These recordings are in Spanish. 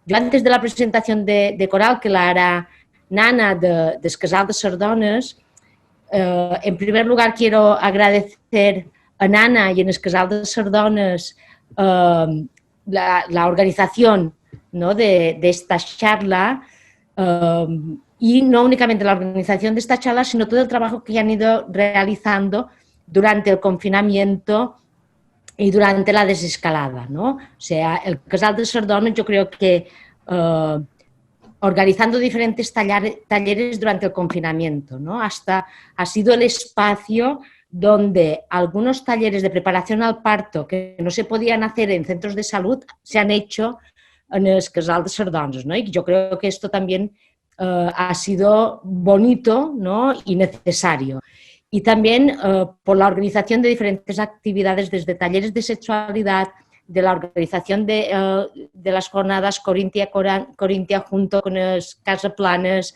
Jo antes de la presentación de Coral, que la hará Nana del Casal de Sardones, en primer lugar quiero agradecer a Nana y en el Casal de Sardones la organización, ¿no?, de esta charla, y no únicamente la organización de esta charla, sino todo el trabajo que han ido realizando durante el confinamiento y durante la desescalada, ¿no? O sea, el Casal de Sardones, yo creo que organizando diferentes talleres durante el confinamiento, ¿no? Ha sido el espacio donde algunos talleres de preparación al parto que no se podían hacer en centros de salud se han hecho en el Casal de Sardones, ¿no? Y yo creo que esto también ha sido bonito, ¿no?, y necesario. Y también por la organización de diferentes actividades, desde talleres de sexualidad, de la organización de las jornadas Corintia junto con los Casaplanes,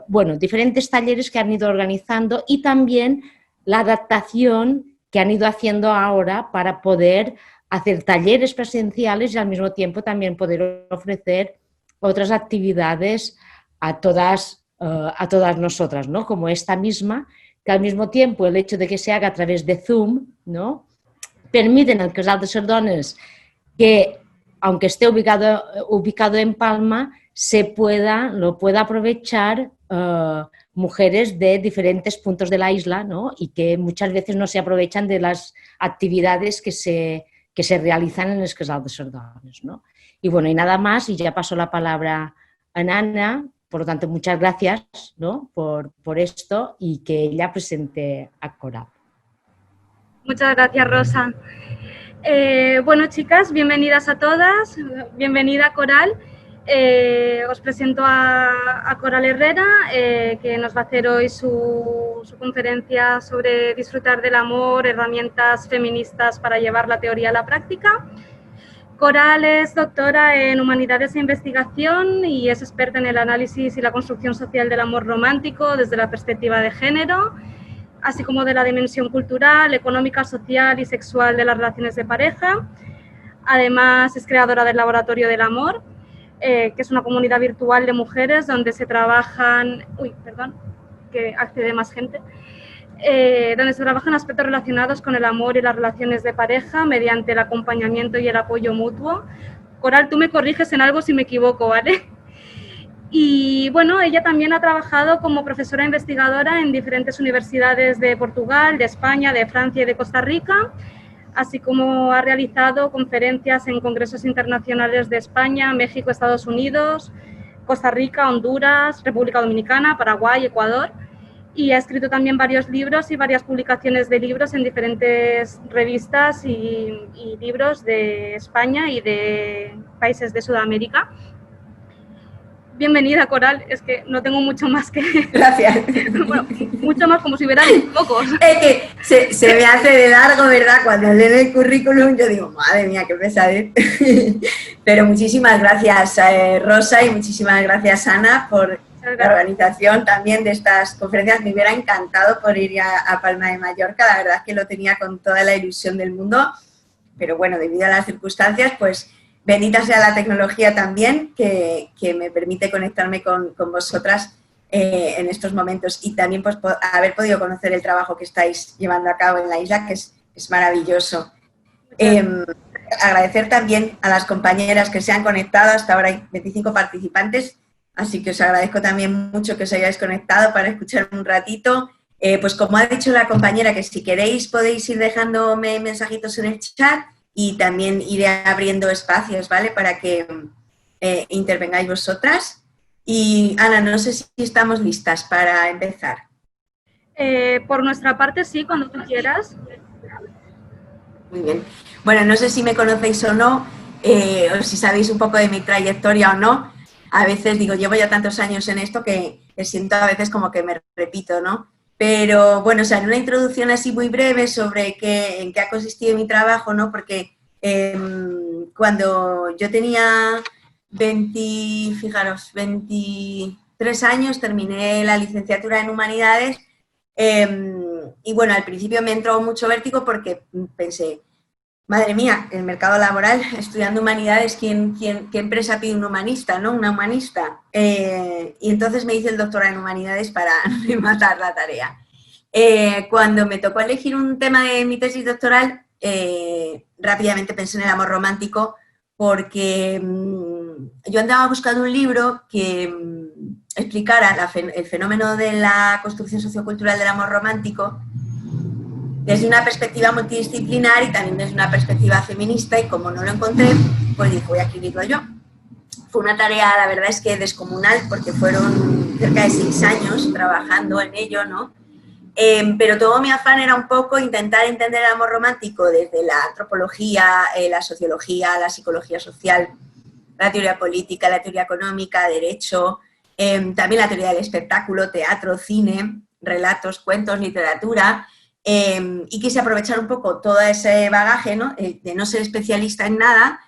bueno, diferentes talleres que han ido organizando, y también la adaptación que han ido haciendo ahora para poder hacer talleres presenciales y al mismo tiempo también poder ofrecer otras actividades a todas nosotras, ¿no?, como esta misma, que al mismo tiempo el hecho de que se haga a través de Zoom, ¿no?, permiten al Casal de Sardones que, aunque esté ubicado en Palma, lo pueda aprovechar mujeres de diferentes puntos de la isla, ¿no?, y que muchas veces no se aprovechan de las actividades que se realizan en el Casal de Sardones, ¿no? Y bueno, y nada más, y ya paso la palabra a Nana. Por lo tanto, muchas gracias, ¿no?, por esto, y que ella presente a Coral. Muchas gracias, Rosa. Bueno, chicas, bienvenidas a todas, bienvenida Coral. Os presento a Coral Herrera, que nos va a hacer hoy su conferencia sobre disfrutar del amor, herramientas feministas para llevar la teoría a la práctica. Coral es doctora en Humanidades e Investigación y es experta en el análisis y la construcción social del amor romántico desde la perspectiva de género, así como de la dimensión cultural, económica, social y sexual de las relaciones de pareja. Además, es creadora del Laboratorio del Amor, que es una comunidad virtual de mujeres donde se trabajan... que accede más gente. Donde se trabajan aspectos relacionados con el amor y las relaciones de pareja mediante el acompañamiento y el apoyo mutuo. Coral, tú me corriges en algo si me equivoco, ¿vale? Y bueno, ella también ha trabajado como profesora investigadora en diferentes universidades de Portugal, de España, de Francia y de Costa Rica, así como ha realizado conferencias en congresos internacionales de España, México, Estados Unidos, Costa Rica, Honduras, República Dominicana, Paraguay, Ecuador, y ha escrito también varios libros y varias publicaciones de libros en diferentes revistas y libros de España y de países de Sudamérica. Bienvenida, Coral, es que no tengo mucho más que... Gracias. Bueno, mucho más como si hubieran pocos. Es que se me hace de largo, ¿verdad? Cuando leo el currículum yo digo, madre mía, qué pesadez. Pero muchísimas gracias, Rosa, y muchísimas gracias, Ana, por la organización también de estas conferencias. Me hubiera encantado por ir a Palma de Mallorca, la verdad es que lo tenía con toda la ilusión del mundo, pero bueno, debido a las circunstancias, pues bendita sea la tecnología también, que me permite conectarme con vosotras en estos momentos, y también pues haber podido conocer el trabajo que estáis llevando a cabo en la isla, que es maravilloso. Agradecer también a las compañeras que se han conectado, hasta ahora hay 25 participantes, así que os agradezco también mucho que os hayáis conectado para escuchar un ratito. Pues como ha dicho la compañera, que si queréis podéis ir dejándome mensajitos en el chat, y también iré abriendo espacios, ¿vale?, para que intervengáis vosotras. Y Ana, no sé si estamos listas para empezar. Por nuestra parte sí, cuando tú quieras. Muy bien. Bueno, no sé si me conocéis o no, o si sabéis un poco de mi trayectoria o no. A veces digo, llevo ya tantos años en esto que siento a veces como que me repito, ¿no? Pero bueno, o sea, en una introducción así muy breve sobre en qué ha consistido mi trabajo, ¿no? Porque cuando yo tenía 23 años, terminé la licenciatura en Humanidades, y bueno, al principio me entró mucho vértigo porque pensé, Madre mía, el mercado laboral, estudiando humanidades, ¿qué empresa pide un humanista, no? Una humanista. Y entonces me hice el doctorado en humanidades para rematar la tarea. Cuando me tocó elegir un tema de mi tesis doctoral, rápidamente pensé en el amor romántico, porque yo andaba buscando un libro que explicara el fenómeno de la construcción sociocultural del amor romántico desde una perspectiva multidisciplinar y también desde una perspectiva feminista, y como no lo encontré, pues dije, voy a escribirlo yo. Fue una tarea, la verdad es que descomunal, porque fueron cerca de 6 años trabajando en ello, ¿no? Pero todo mi afán era un poco intentar entender el amor romántico desde la antropología, la sociología, la psicología social, la teoría política, la teoría económica, derecho, también la teoría del espectáculo, teatro, cine, relatos, cuentos, literatura, y quise aprovechar un poco todo ese bagaje, ¿no? De no ser especialista en nada,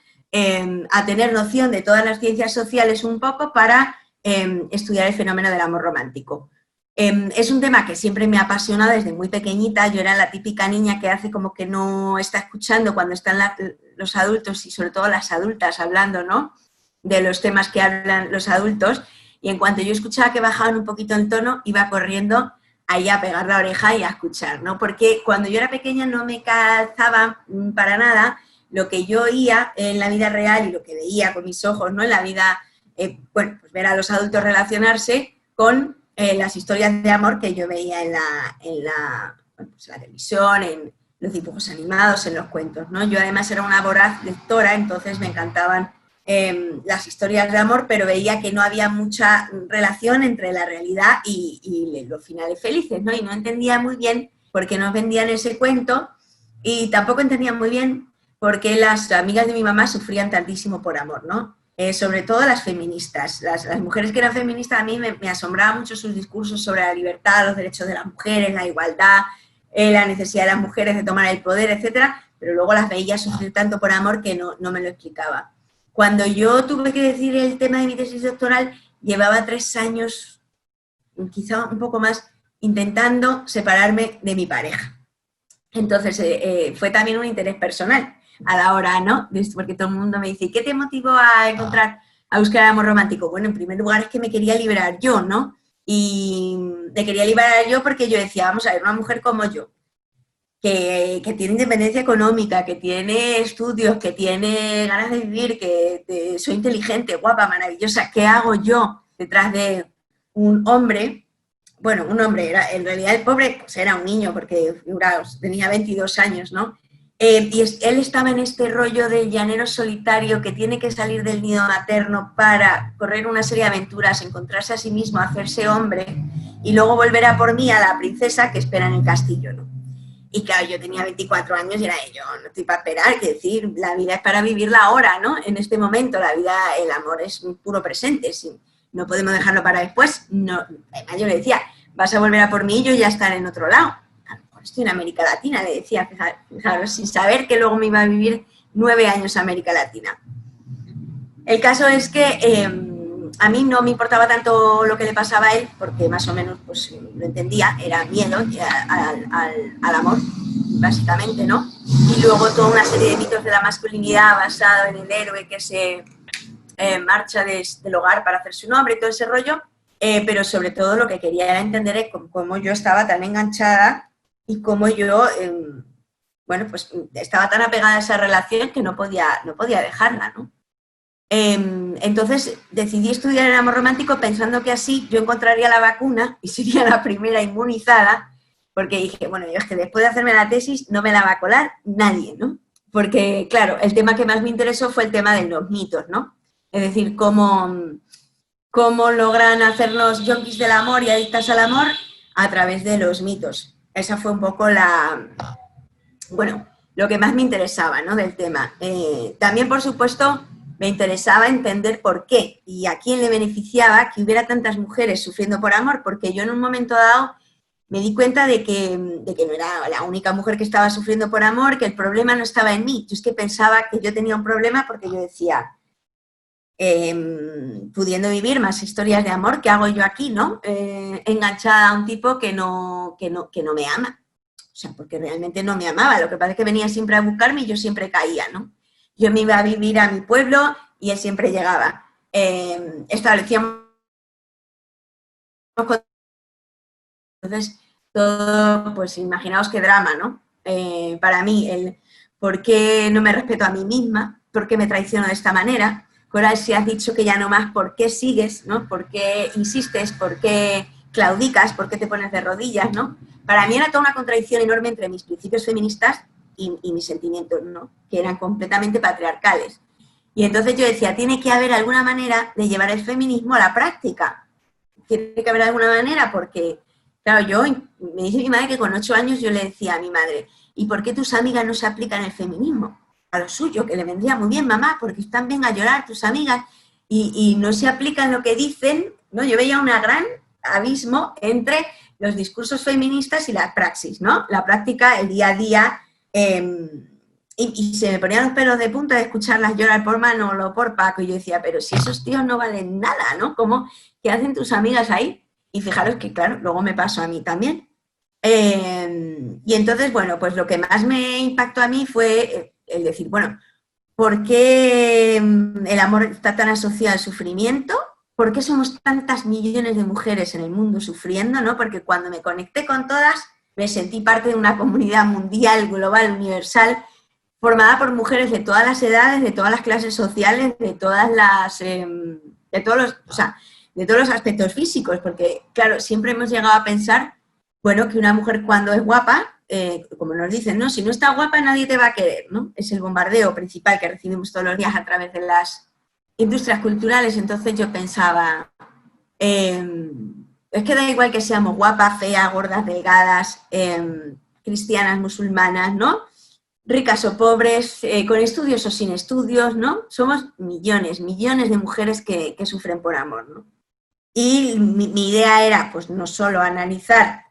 a tener noción de todas las ciencias sociales un poco para estudiar el fenómeno del amor romántico. Es un tema que siempre me ha apasionado desde muy pequeñita. Yo era la típica niña que hace como que no está escuchando cuando están los adultos y sobre todo las adultas hablando, ¿no?, de los temas que hablan los adultos, y en cuanto yo escuchaba que bajaban un poquito el tono, iba corriendo ahí a pegar la oreja y a escuchar, ¿no? Porque cuando yo era pequeña no me calzaba para nada lo que yo oía en la vida real y lo que veía con mis ojos, ¿no?, en la vida, bueno, pues ver a los adultos relacionarse con las historias de amor que yo veía en la televisión, en los dibujos animados, en los cuentos, ¿no? Yo además era una voraz lectora, entonces me encantaban las historias de amor, pero veía que no había mucha relación entre la realidad y los finales felices, ¿no? Y no entendía muy bien por qué nos vendían ese cuento, y tampoco entendía muy bien por qué las amigas de mi mamá sufrían tantísimo por amor, ¿no? Sobre todo las feministas. Las mujeres que eran feministas, a mí me asombraba mucho sus discursos sobre la libertad, los derechos de las mujeres, la igualdad, la necesidad de las mujeres de tomar el poder, etcétera, pero luego las veía sufrir tanto por amor que no me lo explicaba. Cuando yo tuve que decir el tema de mi tesis doctoral, llevaba 3 años, quizá un poco más, intentando separarme de mi pareja. Entonces, fue también un interés personal a la hora, ¿no? Porque todo el mundo me dice, ¿qué te motivó a buscar el amor romántico? Bueno, en primer lugar es que me quería liberar yo, ¿no? Y me quería liberar yo porque yo decía, vamos a ver, una mujer como yo, que tiene independencia económica, que tiene estudios, que tiene ganas de vivir, que soy inteligente, guapa, maravillosa, ¿qué hago yo detrás de un hombre? Bueno, un hombre, en realidad el pobre pues era un niño, porque tenía 22 años, ¿no? Y él estaba en este rollo del llanero solitario que tiene que salir del nido materno para correr una serie de aventuras, encontrarse a sí mismo, hacerse hombre, y luego volver a por mí, a la princesa que espera en el castillo, ¿no? Y claro, yo tenía 24 años y era yo, no estoy para esperar, que decir, la vida es para vivirla ahora, ¿no? En este momento, la vida, el amor es un puro presente, ¿sí? No podemos dejarlo para después. No, yo le decía, vas a volver a por mí y yo ya estaré en otro lado. A lo mejor estoy en América Latina, le decía, fijaros, sin saber que luego me iba a vivir 9 años en América Latina. El caso es que a mí no me importaba tanto lo que le pasaba a él, porque más o menos pues, lo entendía, era miedo al amor, básicamente, ¿no? Y luego toda una serie de mitos de la masculinidad basado en el héroe que se marcha del hogar para hacerse un hombre y todo ese rollo, pero sobre todo lo que quería era entender cómo yo estaba tan enganchada y cómo yo, bueno, pues estaba tan apegada a esa relación que no podía dejarla, ¿no? Entonces decidí estudiar el amor romántico pensando que así yo encontraría la vacuna y sería la primera inmunizada, porque dije, bueno, yo es que después de hacerme la tesis no me la va a colar nadie, ¿no? Porque, claro, el tema que más me interesó fue el tema de los mitos, ¿no? Es decir, cómo logran hacernos yonkis del amor y adictas al amor a través de los mitos. Esa fue un poco lo que más me interesaba, ¿no?, del tema. También, por supuesto, me interesaba entender por qué y a quién le beneficiaba que hubiera tantas mujeres sufriendo por amor, porque yo en un momento dado me di cuenta de que no era la única mujer que estaba sufriendo por amor, que el problema no estaba en mí. Yo es que pensaba que yo tenía un problema porque yo decía, pudiendo vivir más historias de amor, ¿qué hago yo aquí, no? Enganchada a un tipo que no me ama. o sea, porque realmente no me amaba, lo que pasa es que venía siempre a buscarme y yo siempre caía, ¿no? Yo me iba a vivir a mi pueblo y él siempre llegaba. Establecíamos, entonces, todo, pues imaginaos qué drama, ¿no? Para mí, el por qué no me respeto a mí misma, por qué me traiciono de esta manera. Coral, si has dicho que ya no más, ¿por qué sigues, no? ¿Por qué insistes? ¿Por qué claudicas? ¿Por qué te pones de rodillas, no? Para mí era toda una contradicción enorme entre mis principios feministas y mis sentimientos, ¿no? Que eran completamente patriarcales. Y entonces yo decía, tiene que haber alguna manera de llevar el feminismo a la práctica. Tiene que haber alguna manera porque, claro, me dice mi madre que con 8 años yo le decía a mi madre, ¿y por qué tus amigas no se aplican el feminismo? A lo suyo, que le vendría muy bien, mamá, porque están bien a llorar tus amigas y no se aplican lo que dicen, ¿no? Yo veía un gran abismo entre los discursos feministas y la praxis, ¿no? La práctica, el día a día, y se me ponían los pelos de punta de escucharlas llorar por Manolo o por Paco, y yo decía, pero si esos tíos no valen nada, ¿no? ¿Qué hacen tus amigas ahí? Y fijaros que, claro, luego me pasó a mí también. Y entonces, bueno, pues lo que más me impactó a mí fue el decir, bueno, ¿por qué el amor está tan asociado al sufrimiento? ¿Por qué somos tantas millones de mujeres en el mundo sufriendo, ¿no? Porque cuando me conecté con todas, me sentí parte de una comunidad mundial, global, universal, formada por mujeres de todas las edades, de todas las clases sociales, de todas las, de todos los aspectos físicos, porque, claro, siempre hemos llegado a pensar, bueno, que una mujer cuando es guapa, como nos dicen, ¿no? Si no está guapa nadie te va a querer, ¿no? Es el bombardeo principal que recibimos todos los días a través de las industrias culturales. Entonces yo pensaba, es que da igual que seamos guapas, feas, gordas, delgadas, cristianas, musulmanas, ¿no? Ricas o pobres, con estudios o sin estudios, ¿no? Somos millones de mujeres que sufren por amor, ¿no? Y mi idea era, pues, no solo analizar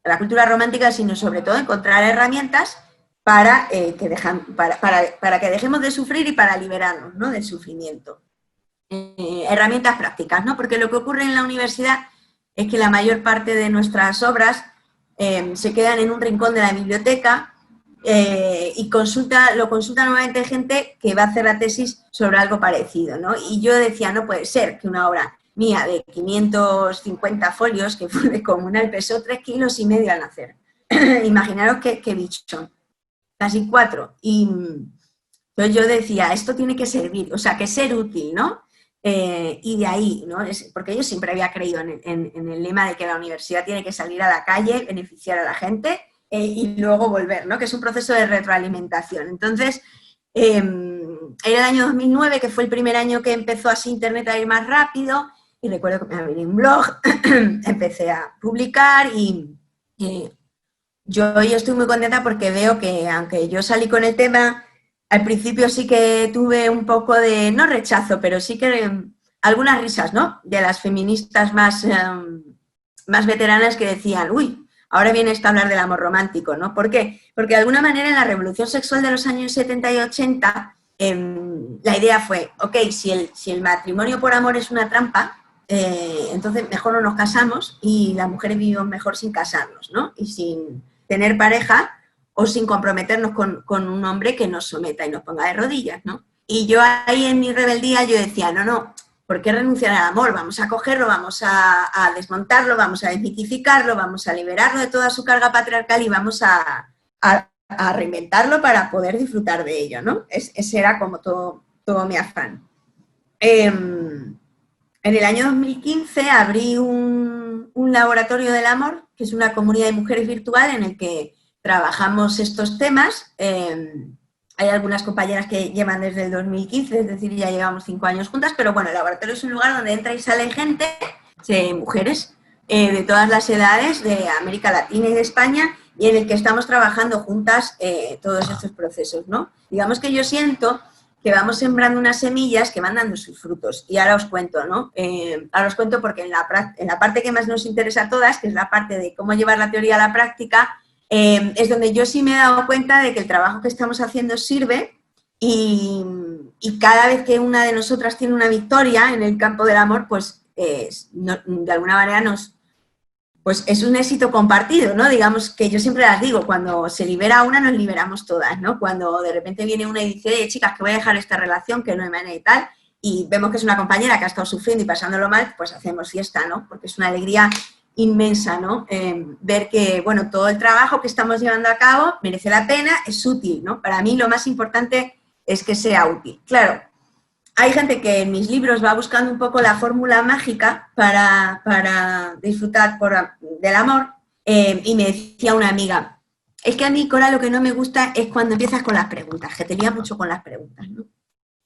la cultura romántica, sino sobre todo encontrar herramientas para que dejemos de sufrir y para liberarnos, ¿no? Del sufrimiento. Herramientas prácticas, ¿no? Porque lo que ocurre en la universidad es que la mayor parte de nuestras obras se quedan en un rincón de la biblioteca y lo consulta nuevamente gente que va a hacer la tesis sobre algo parecido, ¿no? Y yo decía, no puede ser que una obra mía de 550 folios, que fue descomunal, pesó 3,5 kilos al nacer. Imaginaros qué bicho, casi 4. Y entonces yo decía, esto tiene que servir, o sea, que ser útil, ¿no? Y de ahí, ¿no? Porque yo siempre había creído en el lema de que la universidad tiene que salir a la calle, beneficiar a la gente y luego volver, ¿no? Que es un proceso de retroalimentación. Entonces, era el año 2009, que fue el primer año que empezó así Internet a ir más rápido, y recuerdo que me abrí un blog, empecé a publicar y yo estoy muy contenta porque veo que, aunque yo salí con el tema, al principio sí que tuve un poco de, no rechazo, pero sí que algunas risas, ¿no? De las feministas más veteranas que decían, uy, ahora viene esto a hablar del amor romántico, ¿no? ¿Por qué? Porque de alguna manera en la revolución sexual de los años 70 y 80, la idea fue, ok, si el matrimonio por amor es una trampa, entonces mejor no nos casamos y las mujeres vivimos mejor sin casarnos, ¿no? Y sin tener pareja o sin comprometernos con un hombre que nos someta y nos ponga de rodillas, ¿no? Y yo ahí en mi rebeldía yo decía, no, ¿por qué renunciar al amor? Vamos a cogerlo, vamos a desmontarlo, vamos a desmitificarlo, vamos a liberarlo de toda su carga patriarcal y vamos a reinventarlo para poder disfrutar de ello, ¿no? Ese era como todo mi afán. En el año 2015 abrí un laboratorio del amor, que es una comunidad de mujeres virtual en el que trabajamos estos temas. Hay algunas compañeras que llevan desde el 2015, es decir, ya llevamos 5 años juntas, pero bueno, el laboratorio es un lugar donde entra y sale gente, mujeres de todas las edades, de América Latina y de España, y en el que estamos trabajando juntas todos estos procesos, ¿no? Digamos que yo siento que vamos sembrando unas semillas que van dando sus frutos. Y ahora os cuento, ¿no? Ahora os cuento porque en la parte que más nos interesa a todas, que es la parte de cómo llevar la teoría a la práctica, es donde yo sí me he dado cuenta de que el trabajo que estamos haciendo sirve y cada vez que una de nosotras tiene una victoria en el campo del amor, pues de alguna manera pues es un éxito compartido, ¿no? Digamos que yo siempre las digo, cuando se libera una, nos liberamos todas, ¿no? Cuando de repente viene una y dice, oye, chicas, que voy a dejar esta relación, que no hay manera y tal, y vemos que es una compañera que ha estado sufriendo y pasándolo mal, pues hacemos fiesta, ¿no? Porque es una alegría inmensa, ¿no? Ver que, bueno, todo el trabajo que estamos llevando a cabo merece la pena, es útil, ¿no? Para mí lo más importante es que sea útil. Claro, hay gente que en mis libros va buscando un poco la fórmula mágica para disfrutar del amor, y me decía una amiga, es que a mí, Cora, lo que no me gusta es cuando empiezas con las preguntas, que te lías mucho con las preguntas, ¿no?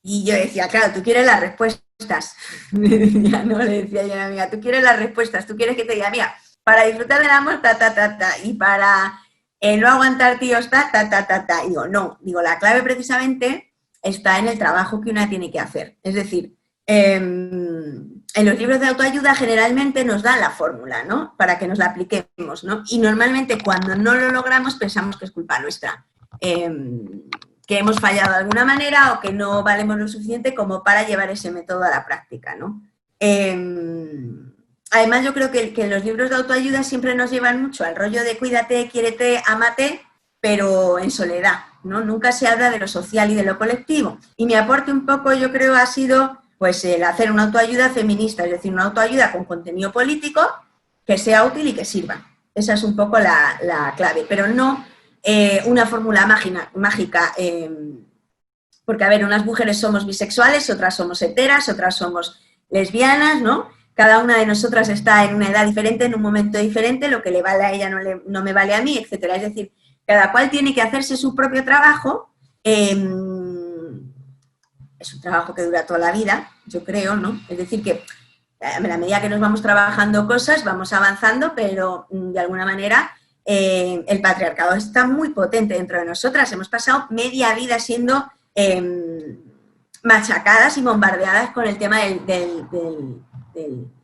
Y yo decía, claro, tú quieres las respuestas. Le decía, no, le decía yo a mi amiga, tú quieres las respuestas, tú quieres que te diga, mira, para disfrutar del amor, y para no aguantar tíos, Y digo, no, digo, la clave precisamente está en el trabajo que una tiene que hacer. Es decir, en los libros de autoayuda generalmente nos dan la fórmula, ¿no? Para que nos la apliquemos, ¿no? Y normalmente cuando no lo logramos pensamos que es culpa nuestra. Que hemos fallado de alguna manera o que no valemos lo suficiente como para llevar ese método a la práctica, ¿no? Además, yo creo que los libros de autoayuda siempre nos llevan mucho al rollo de cuídate, quiérete, ámate, pero en soledad, ¿no? Nunca se habla de lo social y de lo colectivo. Y mi aporte un poco, yo creo, ha sido pues el hacer una autoayuda feminista, es decir, una autoayuda con contenido político que sea útil y que sirva. Esa es un poco la clave, pero no una fórmula mágica, porque, a ver, unas mujeres somos bisexuales, otras somos heteras, otras somos lesbianas, ¿no? Cada una de nosotras está en una edad diferente, en un momento diferente, lo que le vale a ella no me vale a mí, etcétera. Es decir, cada cual tiene que hacerse su propio trabajo. Es un trabajo que dura toda la vida, yo creo, ¿no? Es decir, que a la medida que nos vamos trabajando cosas, vamos avanzando, pero de alguna manera el patriarcado está muy potente dentro de nosotras. Hemos pasado media vida siendo machacadas y bombardeadas con el tema del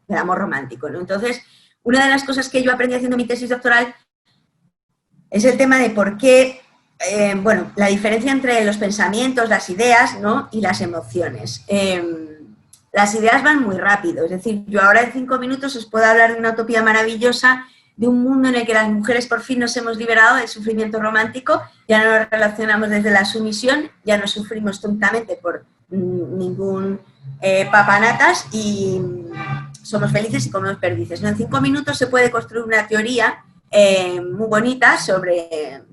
amor romántico, ¿no? Entonces, una de las cosas que yo aprendí haciendo mi tesis doctoral es el tema de por qué, bueno, la diferencia entre los pensamientos, las ideas, ¿no? Y las emociones. Las ideas van muy rápido, es decir, yo ahora en 5 minutos os puedo hablar de una utopía maravillosa, de un mundo en el que las mujeres por fin nos hemos liberado del sufrimiento romántico, ya no nos relacionamos desde la sumisión, ya no sufrimos tontamente por ningún papanatas y somos felices y comemos perdices, ¿no? En 5 minutos se puede construir una teoría muy bonita sobre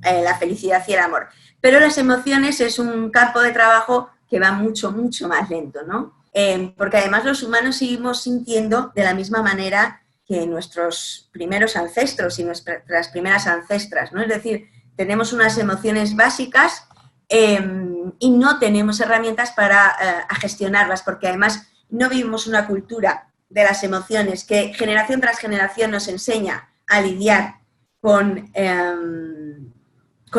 la felicidad y el amor. Pero las emociones es un campo de trabajo que va mucho, mucho más lento, ¿no? Porque además los humanos seguimos sintiendo de la misma manera que nuestros primeros ancestros y nuestras primeras ancestras, ¿no? Es decir, tenemos unas emociones básicas y no tenemos herramientas para gestionarlas, porque además no vivimos una cultura de las emociones que generación tras generación nos enseña a lidiar con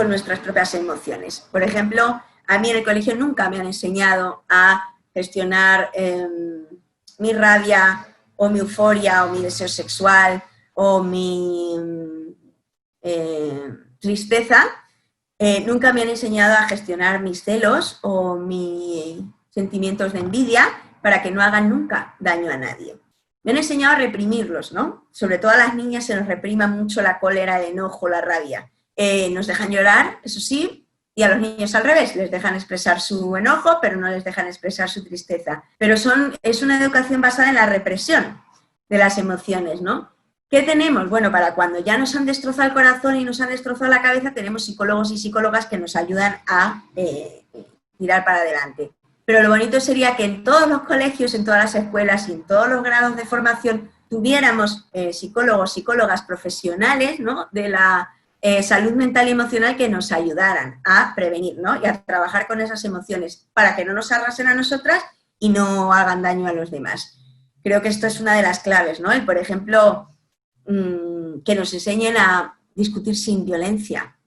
nuestras propias emociones. Por ejemplo, a mí en el colegio nunca me han enseñado a gestionar mi rabia o mi euforia o mi deseo sexual o mi tristeza. Nunca me han enseñado a gestionar mis celos o mis sentimientos de envidia para que no hagan nunca daño a nadie. Me han enseñado a reprimirlos, ¿no? Sobre todo a las niñas se nos reprima mucho la cólera, el enojo, la rabia. Nos dejan llorar, eso sí, y a los niños al revés, les dejan expresar su enojo, pero no les dejan expresar su tristeza. Pero es una educación basada en la represión de las emociones, ¿no? ¿Qué tenemos? Bueno, para cuando ya nos han destrozado el corazón y nos han destrozado la cabeza, tenemos psicólogos y psicólogas que nos ayudan a tirar para adelante. Pero lo bonito sería que en todos los colegios, en todas las escuelas y en todos los grados de formación tuviéramos psicólogos, psicólogas profesionales, ¿no? De la salud mental y emocional que nos ayudaran a prevenir, ¿no? Y a trabajar con esas emociones para que no nos arrasen a nosotras y no hagan daño a los demás. Creo que esto es una de las claves, ¿no? El, por ejemplo, que nos enseñen a discutir sin violencia,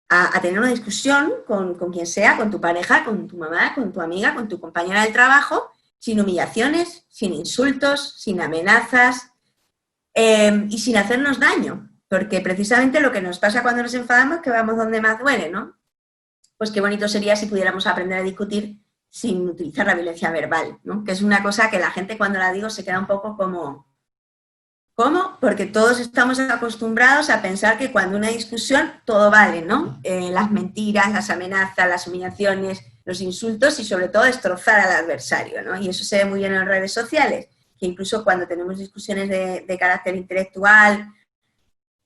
a tener una discusión con quien sea, con tu pareja, con tu mamá, con tu amiga, con tu compañera del trabajo, sin humillaciones, sin insultos, sin amenazas y sin hacernos daño. Porque precisamente lo que nos pasa cuando nos enfadamos es que vamos donde más duele, ¿no? Pues qué bonito sería si pudiéramos aprender a discutir sin utilizar la violencia verbal, ¿no? Que es una cosa que la gente cuando la digo se queda un poco como ¿Cómo? Porque todos estamos acostumbrados a pensar que cuando una discusión todo vale, ¿no? Las mentiras, las amenazas, las humillaciones, los insultos y sobre todo destrozar al adversario, ¿no? Y eso se ve muy bien en las redes sociales, que incluso cuando tenemos discusiones de carácter intelectual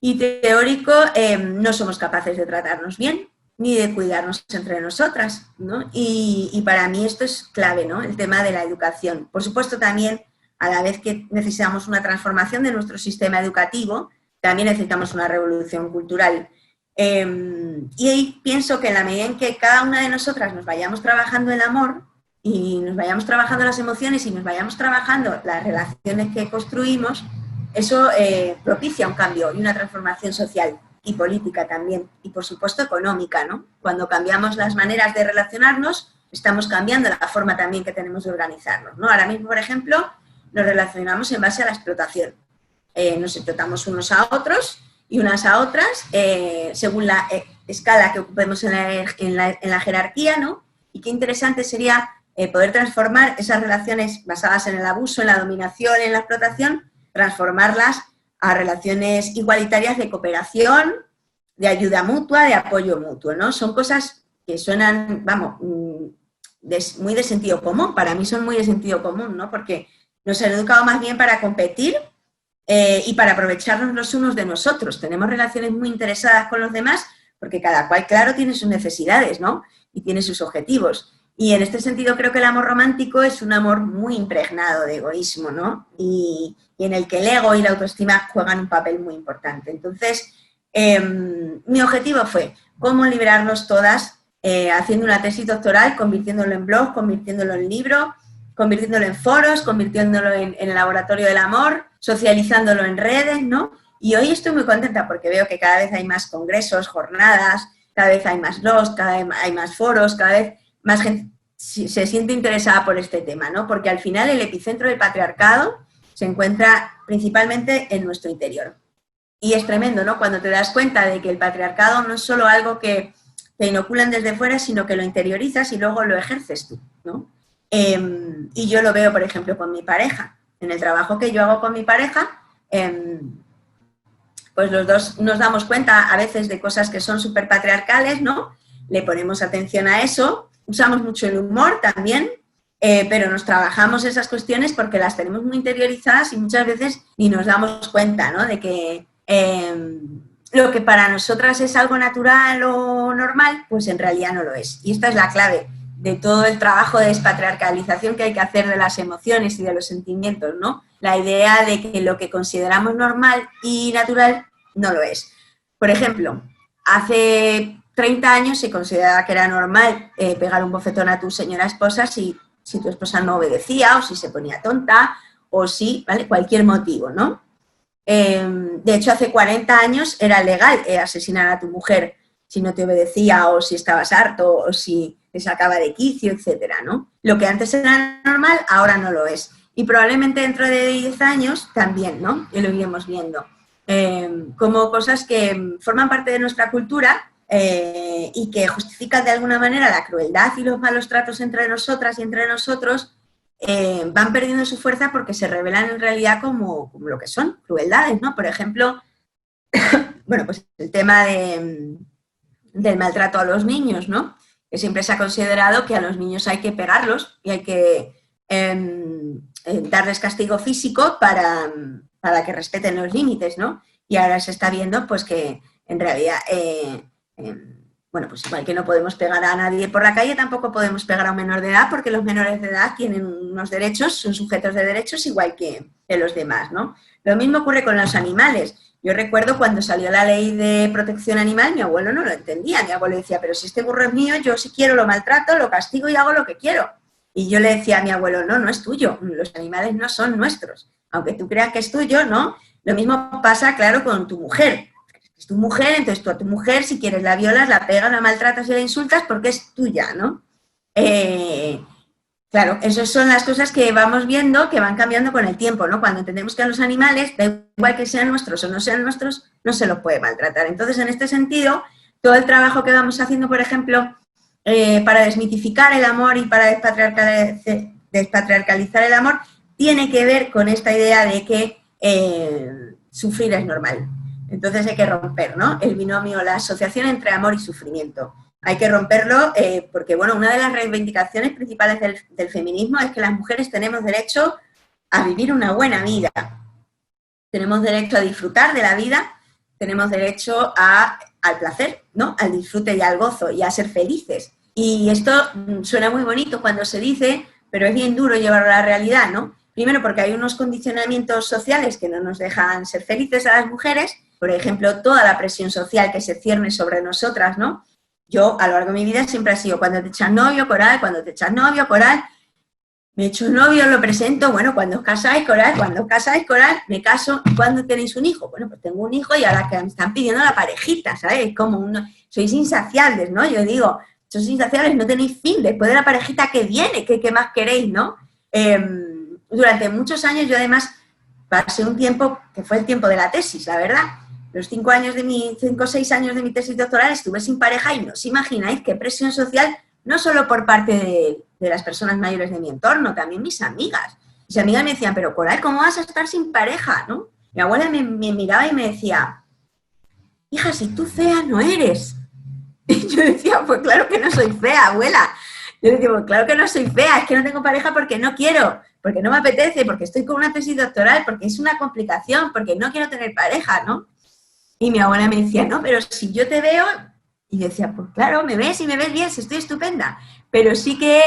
y teórico, no somos capaces de tratarnos bien ni de cuidarnos entre nosotras, ¿no? Y para mí esto es clave, ¿no? El tema de la educación. Por supuesto también, a la vez que necesitamos una transformación de nuestro sistema educativo, también necesitamos una revolución cultural. Y ahí pienso que en la medida en que cada una de nosotras nos vayamos trabajando el amor y nos vayamos trabajando las emociones y nos vayamos trabajando las relaciones que construimos, eso propicia un cambio y una transformación social y política también, y por supuesto económica, ¿no? Cuando cambiamos las maneras de relacionarnos, estamos cambiando la forma también que tenemos de organizarnos, ¿no? Ahora mismo, por ejemplo, nos relacionamos en base a la explotación. Nos explotamos unos a otros y unas a otras, según la escala que ocupemos en la jerarquía, ¿no? Y qué interesante sería poder transformar esas relaciones basadas en el abuso, en la dominación, en la explotación, transformarlas a relaciones igualitarias de cooperación, de ayuda mutua, de apoyo mutuo, ¿no? Son cosas que suenan, vamos, muy de sentido común. Para mí son muy de sentido común, ¿no? Porque nos han educado más bien para competir y para aprovecharnos los unos de nosotros. Tenemos relaciones muy interesadas con los demás porque cada cual, claro, tiene sus necesidades, ¿no? Y tiene sus objetivos. Y en este sentido creo que el amor romántico es un amor muy impregnado de egoísmo, ¿no? Y en el que el ego y la autoestima juegan un papel muy importante. Entonces, mi objetivo fue cómo liberarnos todas haciendo una tesis doctoral, convirtiéndolo en blog, convirtiéndolo en libro, convirtiéndolo en foros, convirtiéndolo en el laboratorio del amor, socializándolo en redes, ¿no? Y hoy estoy muy contenta porque veo que cada vez hay más congresos, jornadas, cada vez hay más blogs, cada vez hay más foros, cada vez más gente se siente interesada por este tema, ¿no? Porque al final el epicentro del patriarcado se encuentra principalmente en nuestro interior. Y es tremendo, ¿no? Cuando te das cuenta de que el patriarcado no es solo algo que te inoculan desde fuera, sino que lo interiorizas y luego lo ejerces tú, ¿no? Y yo lo veo, por ejemplo, con mi pareja. En el trabajo que yo hago con mi pareja, pues los dos nos damos cuenta a veces de cosas que son súper patriarcales, ¿no? Le ponemos atención a eso, usamos mucho el humor también, pero nos trabajamos esas cuestiones porque las tenemos muy interiorizadas y muchas veces ni nos damos cuenta, ¿no? De que lo que para nosotras es algo natural o normal, pues en realidad no lo es. Y esta es la clave de todo el trabajo de despatriarcalización que hay que hacer de las emociones y de los sentimientos, ¿no? La idea de que lo que consideramos normal y natural no lo es. Por ejemplo, hace 30 años se consideraba que era normal pegar un bofetón a tu señora esposa si tu esposa no obedecía o si se ponía tonta o si, ¿vale? Cualquier motivo, ¿no? De hecho, hace 40 años era legal asesinar a tu mujer si no te obedecía o si estabas harto o si te sacaba de quicio, etcétera, ¿no? Lo que antes era normal, ahora no lo es. Y probablemente dentro de 10 años también, ¿no? Y lo iremos viendo. Como cosas que forman parte de nuestra cultura y que justifican de alguna manera la crueldad y los malos tratos entre nosotras y entre nosotros, van perdiendo su fuerza porque se revelan en realidad como lo que son, crueldades, ¿no? Por ejemplo, bueno, pues el tema del maltrato a los niños, ¿no? Que siempre se ha considerado que a los niños hay que pegarlos y hay que darles castigo físico para que respeten los límites, ¿no? Y ahora se está viendo pues que en realidad, bueno, pues igual que no podemos pegar a nadie por la calle, tampoco podemos pegar a un menor de edad porque los menores de edad tienen unos derechos, son sujetos de derechos igual que los demás, ¿no? Lo mismo ocurre con los animales. Yo recuerdo cuando salió la ley de protección animal, mi abuelo no lo entendía. Mi abuelo decía, pero si este burro es mío, yo si quiero lo maltrato, lo castigo y hago lo que quiero. Y yo le decía a mi abuelo, no, no es tuyo, los animales no son nuestros. Aunque tú creas que es tuyo, ¿no? Lo mismo pasa, claro, con tu mujer. Es tu mujer, entonces tú a tu mujer, si quieres, la violas, la pegas, la maltratas y la insultas porque es tuya, ¿no? Claro, esas son las cosas que vamos viendo que van cambiando con el tiempo, ¿no? Cuando entendemos que a los animales, da igual que sean nuestros o no sean nuestros, no se los puede maltratar. Entonces, en este sentido, todo el trabajo que vamos haciendo, por ejemplo, para desmitificar el amor y para despatriarcalizar el amor, tiene que ver con esta idea de que sufrir es normal. Entonces hay que romper, ¿no? El binomio, la asociación entre amor y sufrimiento. Hay que romperlo porque, bueno, una de las reivindicaciones principales del feminismo es que las mujeres tenemos derecho a vivir una buena vida. Tenemos derecho a disfrutar de la vida, tenemos derecho al placer, ¿no? Al disfrute y al gozo y a ser felices. Y esto suena muy bonito cuando se dice, pero es bien duro llevarlo a la realidad, ¿no? Primero porque hay unos condicionamientos sociales que no nos dejan ser felices a las mujeres, por ejemplo, toda la presión social que se cierne sobre nosotras, ¿no? Yo, a lo largo de mi vida, siempre ha sido cuando te echas novio, Coral, cuando te echas novio, Coral, me echo novio, lo presento, bueno, cuando os casáis, Coral, cuando os casáis, Coral, me caso, ¿cuándo tenéis un hijo? Bueno, pues tengo un hijo y ahora que me están pidiendo la parejita, ¿sabes? Como sois insaciables, ¿no? Yo digo, sois insaciables, no tenéis fin, después de la parejita que viene, ¿qué más queréis, no? Durante muchos años yo además pasé un tiempo, que fue el tiempo de la tesis, la verdad. Los 5 o 6 años de mi tesis doctoral estuve sin pareja y no os imagináis qué presión social, no solo por parte de las personas mayores de mi entorno, también mis amigas. Mis amigas me decían, pero Coral, ¿cómo vas a estar sin pareja? ¿No? Mi abuela me miraba y me decía, hija, si tú fea no eres. Y yo decía, pues claro que no soy fea, abuela. Yo decía, pues claro que no soy fea, es que no tengo pareja porque no quiero, porque no me apetece, porque estoy con una tesis doctoral, porque es una complicación, porque no quiero tener pareja, ¿no? Y mi abuela me decía, no, pero si yo te veo, y yo decía, pues claro, me ves y me ves bien, si estoy estupenda. Pero sí que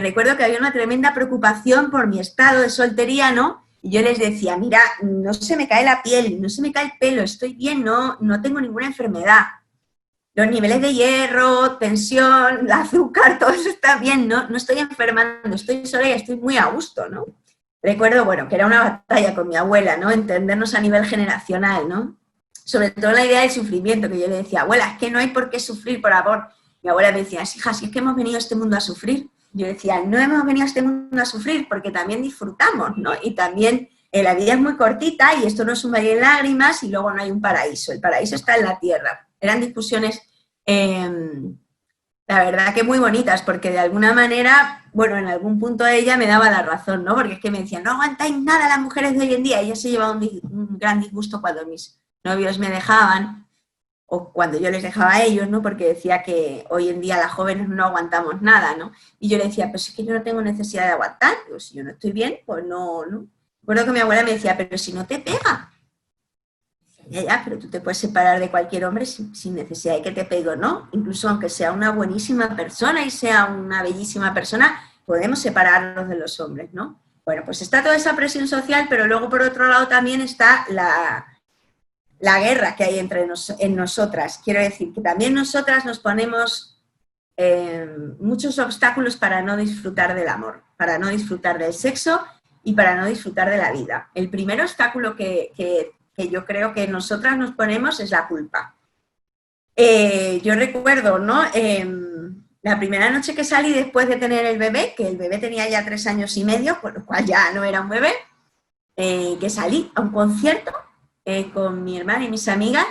recuerdo que había una tremenda preocupación por mi estado de soltería, ¿no? Y yo les decía, mira, no se me cae la piel, no se me cae el pelo, estoy bien, no tengo ninguna enfermedad. Los niveles de hierro, tensión, el azúcar, todo eso está bien, no estoy enfermando, estoy sola y estoy muy a gusto, ¿no? Recuerdo, bueno, que era una batalla con mi abuela, ¿no? Entendernos a nivel generacional, ¿no? Sobre todo la idea del sufrimiento, que yo le decía, abuela, es que no hay por qué sufrir por amor. Mi abuela me decía, hija, si es que hemos venido a este mundo a sufrir. Yo decía, no hemos venido a este mundo a sufrir porque también disfrutamos, ¿no? Y también la vida es muy cortita y esto no es un valle de lágrimas y luego no hay un paraíso. El paraíso está en la tierra. Eran discusiones, la verdad que muy bonitas, porque de alguna manera, bueno, en algún punto ella me daba la razón, ¿no? Porque es que me decía, no aguantáis nada las mujeres de hoy en día. Ella se llevaba un gran disgusto cuando mis novios me dejaban, o cuando yo les dejaba a ellos, ¿no? Porque decía que hoy en día las jóvenes no aguantamos nada, ¿no? Y yo le decía, pues es que yo no tengo necesidad de aguantar, pues si yo no estoy bien, pues no. Recuerdo que mi abuela me decía, pero si no te pega. Ya, pero tú te puedes separar de cualquier hombre sin necesidad de que te pegue, ¿no? Incluso aunque sea una buenísima persona y sea una bellísima persona, podemos separarnos de los hombres, ¿no? Bueno, pues está toda esa presión social, pero luego por otro lado también está la guerra que hay en nosotras. Quiero decir que también nosotras nos ponemos muchos obstáculos para no disfrutar del amor, para no disfrutar del sexo y para no disfrutar de la vida. El primer obstáculo que yo creo que nosotras nos ponemos es la culpa. Yo recuerdo, ¿no? La primera noche que salí después de tener el bebé, que el bebé tenía ya 3 años y medio, por lo cual ya no era un bebé, que salí a un concierto con mi hermana y mis amigas,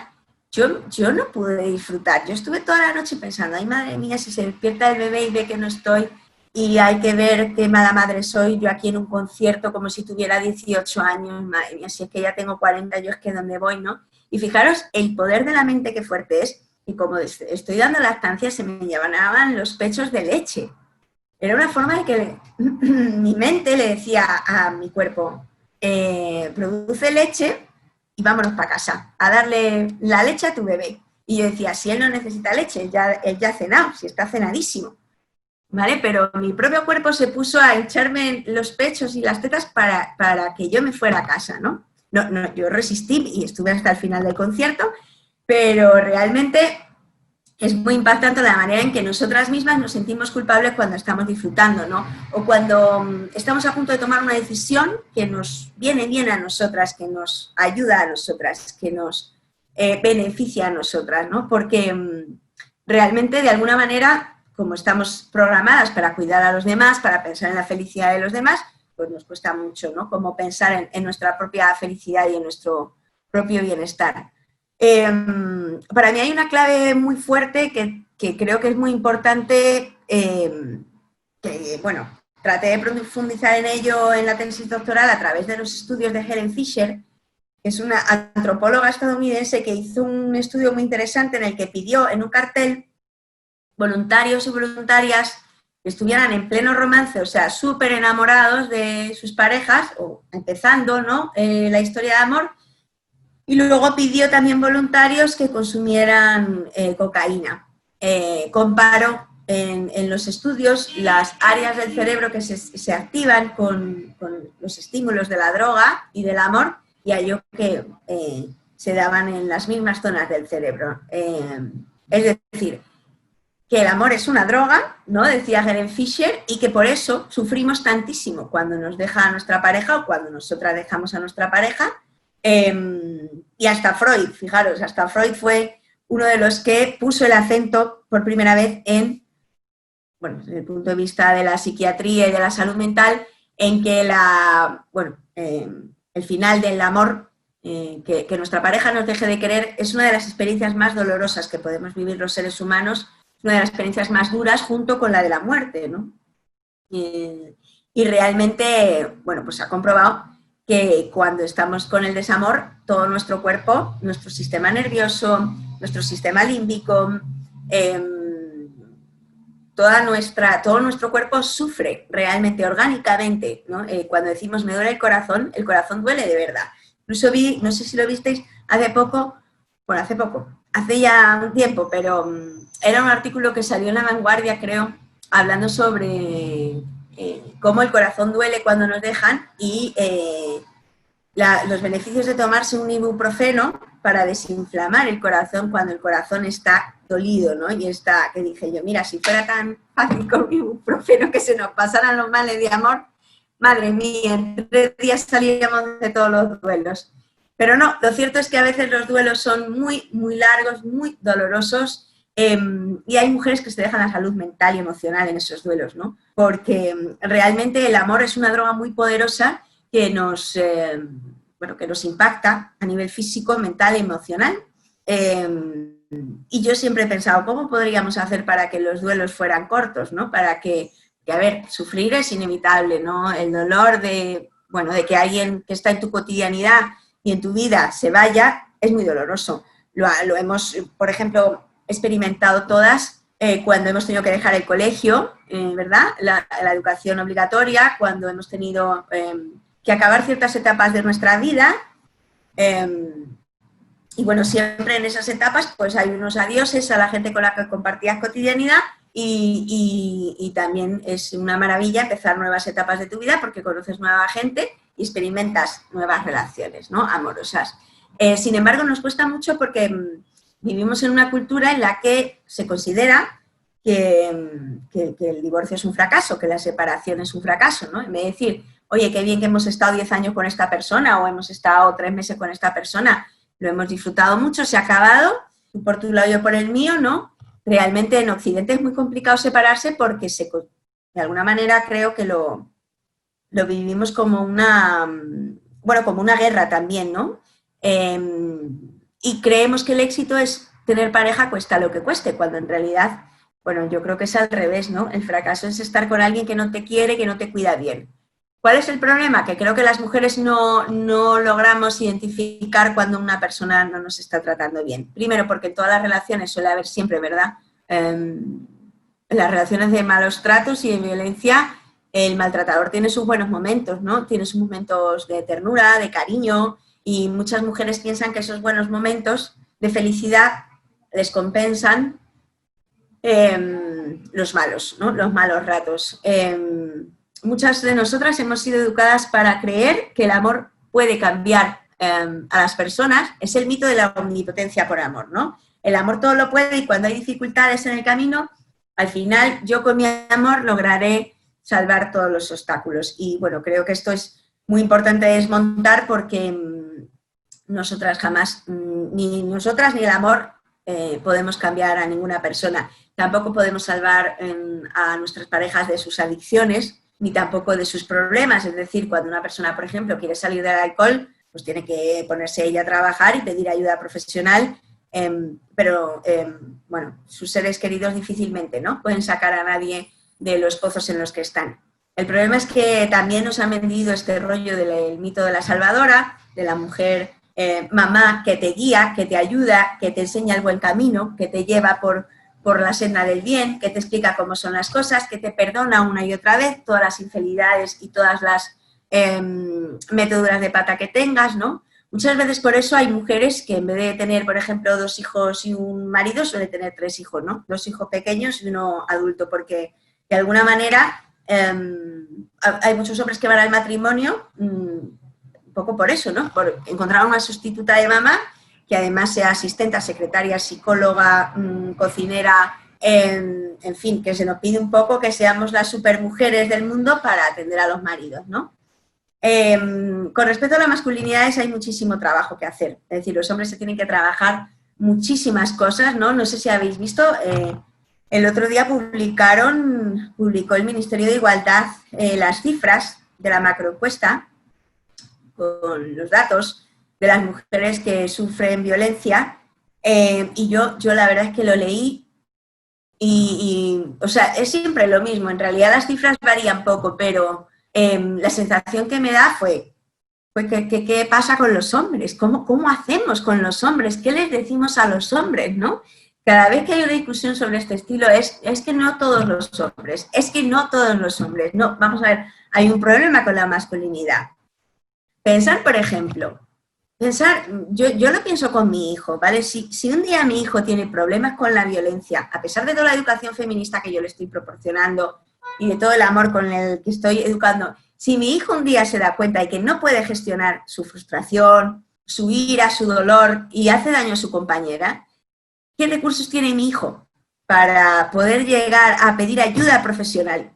yo no pude disfrutar. Yo estuve toda la noche pensando, ay madre mía, si se despierta el bebé y ve que no estoy y hay que ver qué mala madre soy, yo aquí en un concierto como si tuviera 18 años, madre mía, si es que ya tengo 40, yo es que dónde voy, ¿no? Y fijaros el poder de la mente qué fuerte es, y como estoy dando lactancia se me llevaban los pechos de leche. Era una forma de que mi mente le decía a mi cuerpo, produce leche y vámonos para casa, a darle la leche a tu bebé. Y yo decía, si él no necesita leche, él ya ha cenado, si está cenadísimo. ¿Vale? Pero mi propio cuerpo se puso a echarme los pechos y las tetas para que yo me fuera a casa, ¿no? No, yo resistí y estuve hasta el final del concierto, pero realmente es muy impactante la manera en que nosotras mismas nos sentimos culpables cuando estamos disfrutando, ¿no? O cuando estamos a punto de tomar una decisión que nos viene bien a nosotras, que nos ayuda a nosotras, que nos beneficia a nosotras, ¿no? Porque realmente, de alguna manera, como estamos programadas para cuidar a los demás, para pensar en la felicidad de los demás, pues nos cuesta mucho, ¿no? Como pensar en nuestra propia felicidad y en nuestro propio bienestar. Para mí hay una clave muy fuerte que creo que es muy importante, que, bueno, traté de profundizar en ello en la tesis doctoral a través de los estudios de Helen Fisher, que es una antropóloga estadounidense que hizo un estudio muy interesante en el que pidió en un cartel voluntarios y voluntarias que estuvieran en pleno romance, o sea, súper enamorados de sus parejas, o empezando, ¿no?, la historia de amor, y luego pidió también voluntarios que consumieran cocaína. Comparó en los estudios las áreas del cerebro que se activan con los estímulos de la droga y del amor, y halló que se daban en las mismas zonas del cerebro. Es decir, que el amor es una droga, ¿no?, decía Helen Fisher, y que por eso sufrimos tantísimo cuando nos deja a nuestra pareja o cuando nosotras dejamos a nuestra pareja. Y hasta Freud, fijaros, hasta Freud fue uno de los que puso el acento por primera vez en, bueno, desde el punto de vista de la psiquiatría y de la salud mental, en que el final del amor, que nuestra pareja nos deje de querer, es una de las experiencias más dolorosas que podemos vivir los seres humanos, una de las experiencias más duras junto con la de la muerte, ¿no? Y realmente, bueno, pues se ha comprobado que cuando estamos con el desamor, todo nuestro cuerpo, nuestro sistema nervioso, nuestro sistema límbico, todo nuestro cuerpo sufre realmente, orgánicamente, ¿no? Cuando decimos me duele el corazón duele de verdad. Incluso vi, no sé si lo visteis, hace ya un tiempo, pero era un artículo que salió en La Vanguardia, creo, hablando sobre cómo el corazón duele cuando nos dejan y los beneficios de tomarse un ibuprofeno para desinflamar el corazón cuando el corazón está dolido, ¿no? Y que dije yo, mira, si fuera tan fácil con un ibuprofeno que se nos pasaran los males de amor, madre mía, en 3 días salíamos de todos los duelos. Pero no, lo cierto es que a veces los duelos son muy, muy largos, muy dolorosos, y hay mujeres que se dejan la salud mental y emocional en esos duelos, ¿no? Porque realmente el amor es una droga muy poderosa que nos impacta a nivel físico, mental y emocional. Y yo siempre he pensado, ¿cómo podríamos hacer para que los duelos fueran cortos, ¿no? Para que a ver, sufrir es inevitable, ¿no? El dolor de que alguien que está en tu cotidianidad y en tu vida se vaya es muy doloroso. Lo hemos, por ejemplo, experimentado todas cuando hemos tenido que dejar el colegio, ¿verdad? La educación obligatoria, cuando hemos tenido que acabar ciertas etapas de nuestra vida. Y bueno, siempre en esas etapas pues hay unos adioses a la gente con la que compartías cotidianidad y también es una maravilla empezar nuevas etapas de tu vida porque conoces nueva gente y experimentas nuevas relaciones, ¿no?, amorosas. Sin embargo, nos cuesta mucho porque vivimos en una cultura en la que se considera que el divorcio es un fracaso, que la separación es un fracaso, ¿no? En vez de decir, oye, qué bien que hemos estado 10 años con esta persona o hemos estado 3 meses con esta persona, lo hemos disfrutado mucho, se ha acabado, tú por tu lado, yo por el mío, ¿no? Realmente en Occidente es muy complicado separarse porque de alguna manera creo que lo vivimos como como una guerra también, ¿no? Y creemos que el éxito es tener pareja cuesta lo que cueste, cuando en realidad, bueno, yo creo que es al revés, ¿no? El fracaso es estar con alguien que no te quiere, que no te cuida bien. ¿Cuál es el problema? Que creo que las mujeres no logramos identificar cuando una persona no nos está tratando bien. Primero, porque en todas las relaciones suele haber siempre, ¿verdad? En las relaciones de malos tratos y de violencia, el maltratador tiene sus buenos momentos, ¿no? Tiene sus momentos de ternura, de cariño, y muchas mujeres piensan que esos buenos momentos de felicidad les compensan los malos, ¿no? Los malos ratos. Muchas de nosotras hemos sido educadas para creer que el amor puede cambiar a las personas. Es el mito de la omnipotencia por amor, ¿no? El amor todo lo puede y cuando hay dificultades en el camino, al final yo con mi amor lograré salvar todos los obstáculos. Y bueno, creo que esto es muy importante desmontar porque nosotras jamás, ni nosotras ni el amor podemos cambiar a ninguna persona. Tampoco podemos salvar a nuestras parejas de sus adicciones, ni tampoco de sus problemas. Es decir, cuando una persona, por ejemplo, quiere salir del alcohol, pues tiene que ponerse ella a trabajar y pedir ayuda profesional, pero sus seres queridos difícilmente, ¿no?, pueden sacar a nadie de los pozos en los que están. El problema es que también nos han vendido este rollo del mito de la salvadora, de la mujer mamá que te guía, que te ayuda, que te enseña el buen camino, que te lleva por la senda del bien, que te explica cómo son las cosas, que te perdona una y otra vez todas las infidelidades y todas las meteduras de pata que tengas, ¿no? Muchas veces por eso hay mujeres que en vez de tener, por ejemplo, 2 hijos y un marido, suelen tener 3 hijos, ¿no? 2 hijos pequeños y uno adulto, porque de alguna manera hay muchos hombres que van al matrimonio un poco por eso, ¿no? Por encontrar una sustituta de mamá que además sea asistenta, secretaria, psicóloga, cocinera, en fin, que se nos pide un poco que seamos las supermujeres del mundo para atender a los maridos, ¿no? Con respecto a las masculinidades hay muchísimo trabajo que hacer, es decir, los hombres se tienen que trabajar muchísimas cosas, ¿no? No sé si habéis visto, el otro día publicó el Ministerio de Igualdad las cifras de la macroencuesta con los datos de las mujeres que sufren violencia, y yo la verdad es que lo leí o sea, es siempre lo mismo, en realidad las cifras varían poco, pero la sensación que me da fue ¿qué pasa con los hombres? ¿Cómo hacemos con los hombres? ¿Qué les decimos a los hombres, no? Cada vez que hay una discusión sobre este estilo es que no todos los hombres, no, vamos a ver, hay un problema con la masculinidad. Pensar, por ejemplo, yo lo pienso con mi hijo, ¿vale? Si un día mi hijo tiene problemas con la violencia, a pesar de toda la educación feminista que yo le estoy proporcionando y de todo el amor con el que estoy educando, si mi hijo un día se da cuenta de que no puede gestionar su frustración, su ira, su dolor y hace daño a su compañera, ¿qué recursos tiene mi hijo para poder llegar a pedir ayuda profesional?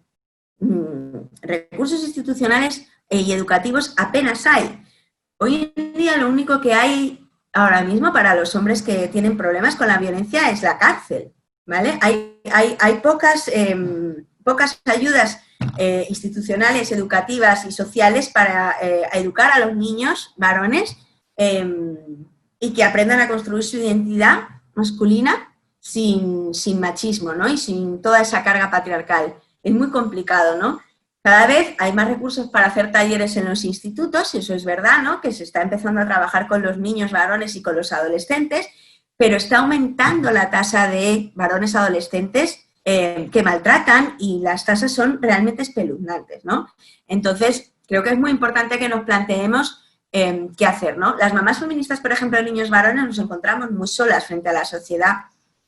Recursos institucionales y educativos apenas hay. Hoy en día lo único que hay ahora mismo para los hombres que tienen problemas con la violencia es la cárcel, ¿vale? Hay pocas ayudas institucionales, educativas y sociales para educar a los niños varones y que aprendan a construir su identidad masculina sin machismo, ¿no? Y sin toda esa carga patriarcal. Es muy complicado, ¿no? Cada vez hay más recursos para hacer talleres en los institutos, eso es verdad, ¿no? Que se está empezando a trabajar con los niños varones y con los adolescentes, pero está aumentando la tasa de varones adolescentes que maltratan y las tasas son realmente espeluznantes, ¿no? Entonces, creo que es muy importante que nos planteemos qué hacer, ¿no? Las mamás feministas, por ejemplo, de niños varones, nos encontramos muy solas frente a la sociedad.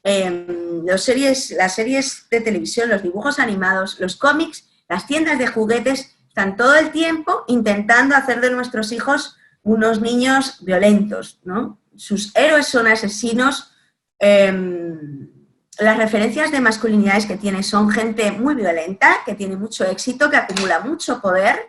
Las series de televisión, los dibujos animados, los cómics, las tiendas de juguetes están todo el tiempo intentando hacer de nuestros hijos unos niños violentos, ¿no? Sus héroes son asesinos. Las referencias de masculinidades que tiene son gente muy violenta, que tiene mucho éxito, que acumula mucho poder,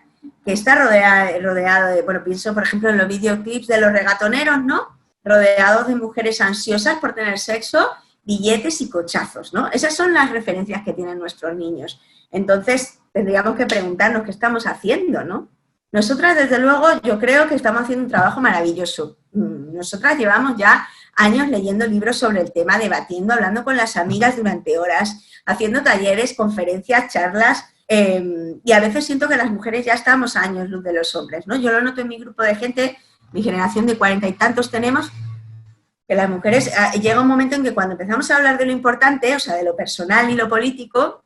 que está rodeado de, bueno, pienso por ejemplo en los videoclips de los reggaetoneros, ¿no? Rodeados de mujeres ansiosas por tener sexo, billetes y cochazos, ¿no? Esas son las referencias que tienen nuestros niños. Entonces, tendríamos que preguntarnos qué estamos haciendo, ¿no? Nosotras, desde luego, yo creo que estamos haciendo un trabajo maravilloso. Nosotras llevamos ya años leyendo libros sobre el tema, debatiendo, hablando con las amigas durante horas, haciendo talleres, conferencias, charlas, y a veces siento que las mujeres ya estamos a años luz de los hombres, ¿no? Yo lo noto en mi grupo de gente, mi generación de 40 y tantos tenemos, que las mujeres, llega un momento en que cuando empezamos a hablar de lo importante, o sea, de lo personal y lo político,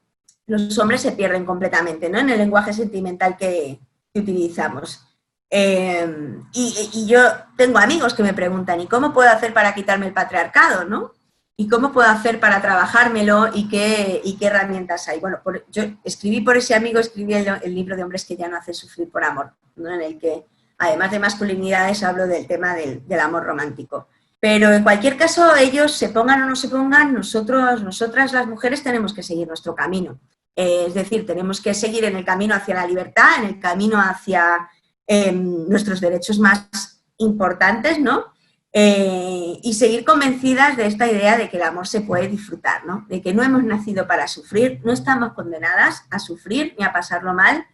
los hombres se pierden completamente, ¿no? En el lenguaje sentimental que utilizamos. Y yo tengo amigos que me preguntan, ¿y cómo puedo hacer para quitarme el patriarcado, no? ¿Y cómo puedo hacer para trabajármelo y qué herramientas hay? Bueno, yo escribí por ese amigo, escribí el libro de Hombres que ya no hacen sufrir por amor, ¿no? En el que, además de masculinidades, hablo del tema del amor romántico. Pero en cualquier caso, ellos se pongan o no se pongan, nosotras las mujeres tenemos que seguir nuestro camino. Es decir, tenemos que seguir en el camino hacia la libertad, en el camino hacia nuestros derechos más importantes, ¿no? Y seguir convencidas de esta idea de que el amor se puede disfrutar, ¿no? De que no hemos nacido para sufrir, no estamos condenadas a sufrir ni a pasarlo mal.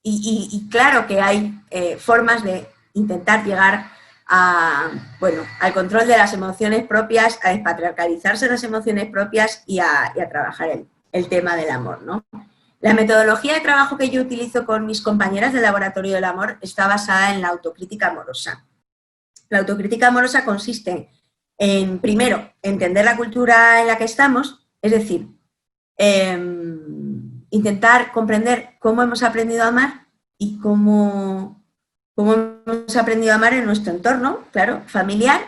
Y claro que hay formas de intentar llegar al control de las emociones propias, a despatriarcalizarse las emociones propias y a trabajar el tema del amor, ¿no? La metodología de trabajo que yo utilizo con mis compañeras del Laboratorio del Amor está basada en la autocrítica amorosa. La autocrítica amorosa consiste en, primero, entender la cultura en la que estamos, es decir, intentar comprender cómo hemos aprendido a amar y cómo hemos aprendido a amar en nuestro entorno, claro, familiar,